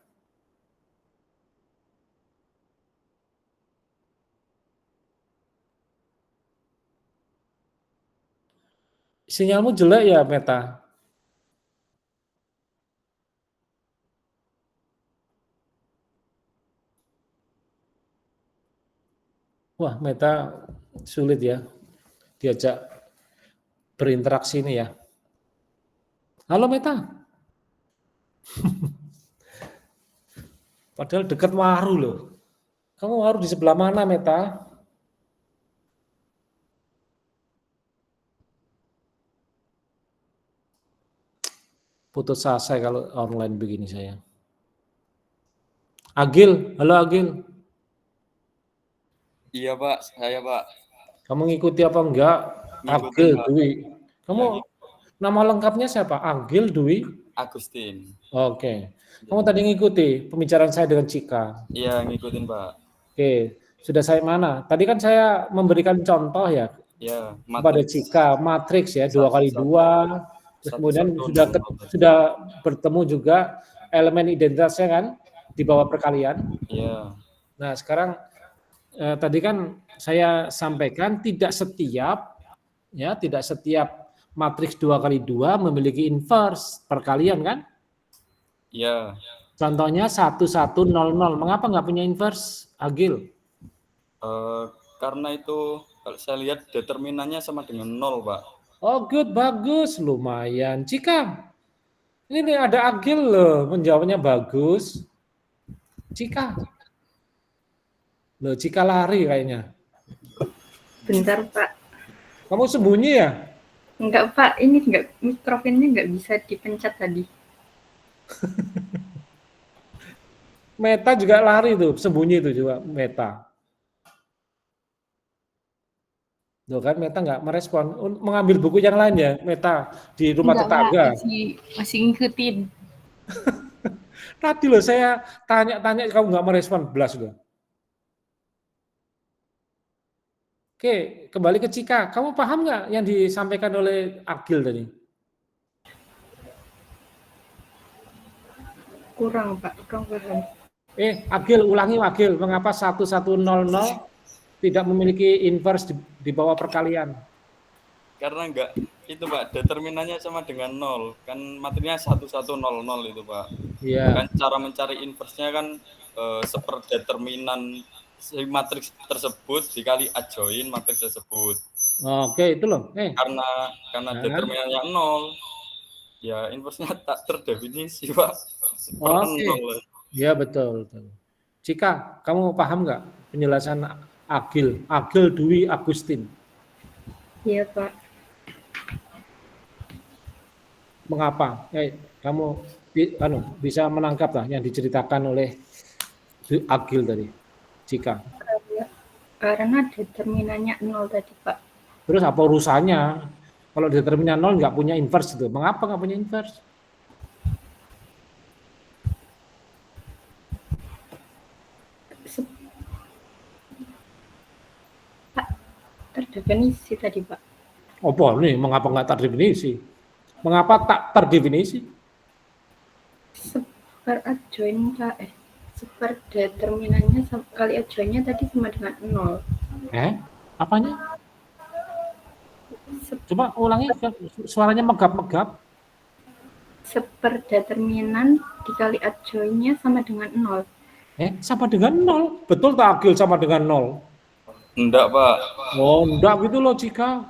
Sinyalmu jelek ya, Meta? Wah, Meta sulit ya diajak berinteraksi ini ya. Halo Meta. Padahal dekat Waru loh. Kamu Waru di sebelah mana, Meta? Putus asa kalau online begini saya. Agil, halo Agil. Iya Pak, saya Pak. Kamu ngikuti apa enggak? Ngikutin, Agil, Pak. Dwi. Kamu Nama lengkapnya siapa? Agil Dwi? Agustin. Oke. Kamu tadi ngikuti pembicaraan saya dengan Cika. Iya, ngikutin Pak. Oke, sudah saya mana? Tadi kan saya memberikan contoh ya Ya, kepada Cika, matriks ya, 2x2. Terus kemudian sudah bertemu juga elemen identitasnya kan di bawah perkalian. Iya. Nah, sekarang tadi kan saya sampaikan tidak setiap matriks 2x2 memiliki inverse perkalian kan? Iya. Contohnya 1100. Mengapa nggak punya inverse, Agil? Karena itu kalau saya lihat determinannya sama dengan 0, Pak. Oh, good, bagus, lumayan. Cika, ini nih ada Agil loh, menjawabnya bagus. Cika, loh, Cika lari kayaknya. Bentar Pak. Kamu sembunyi ya? Enggak Pak, ini enggak, mikrofonnya enggak bisa dipencet tadi. Meta juga lari tuh, sembunyi itu juga Meta. Loh kan Meta nggak merespon, mengambil buku yang lain ya Meta di rumah Enggak, tetangga. Pak, masih ngikutin. Tadi loh saya tanya-tanya kamu nggak merespon, belas loh. Oke, kembali ke Cika. Kamu paham nggak yang disampaikan oleh Agil tadi? Kurang Pak, kurang paham. Agil, ulangi Agil. Mengapa 1100 tidak memiliki inverse di bawah perkalian? Karena enggak itu Pak, determinannya sama dengan 0. Kan materinya 1100 itu Pak. Iya. Kan cara mencari inverse-nya kan seperdeterminan si matriks tersebut dikali adjoin matriks tersebut. Oke, itu loh. Karena determinannya 0, ya inverse-nya tak terdefinisi Pak. Oke. Ya betul. Cika, kamu paham nggak penjelasan Agil Dwi Agustin? Iya Pak. Mengapa? Kamu bisa menangkap lah yang diceritakan oleh Agil tadi, Cika. Karena determinannya 0 tadi Pak. Terus apa urusannya? Kalau determinan 0 nggak punya inverse itu. Mengapa nggak punya inverse? Pak, terdefinisi tadi Pak. Apa nih? Mengapa nggak terdefinisi? Mengapa tak terdefinisi? Seperadjoin Pak. Seperdeterminannya kali adjoinnya tadi sama dengan 0. Apanya? Coba ulangi, suaranya megap-megap. Seperdeterminan dikali adjoinnya sama dengan 0. Sama dengan 0. Betul tak Agil sama dengan 0? Enggak Pak. Oh, enggak gitu loh Cika.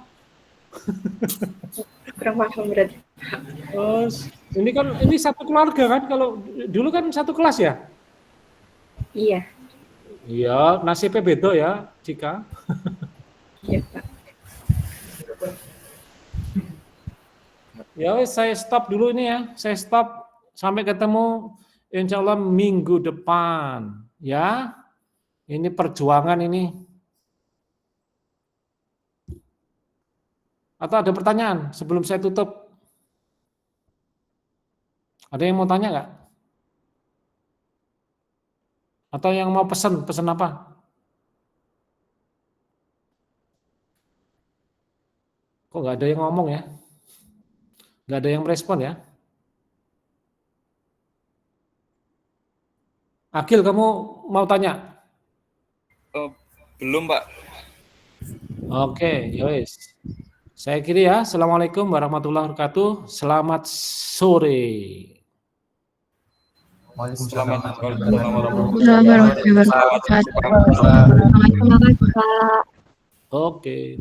Kurang paham berarti. Ini satu keluarga kan? Kalau dulu kan satu kelas ya? Iya. Iya, nasibnya beda ya, Cika. Iya Pak. Ya, saya stop dulu ini ya. Saya stop. Sampai ketemu insya Allah minggu depan. Ya, ini perjuangan ini. Atau ada pertanyaan sebelum saya tutup? Ada yang mau tanya nggak? Atau yang mau pesan apa? Kok nggak ada yang ngomong ya? Nggak ada yang merespon ya? Agil, kamu mau tanya? Belum Pak. Oke, yowes. Saya kiri ya. Assalamualaikum warahmatullahi wabarakatuh. Selamat sore. Selamat Waalaikumsalam warahmatullahi wabarakatuh. Oke.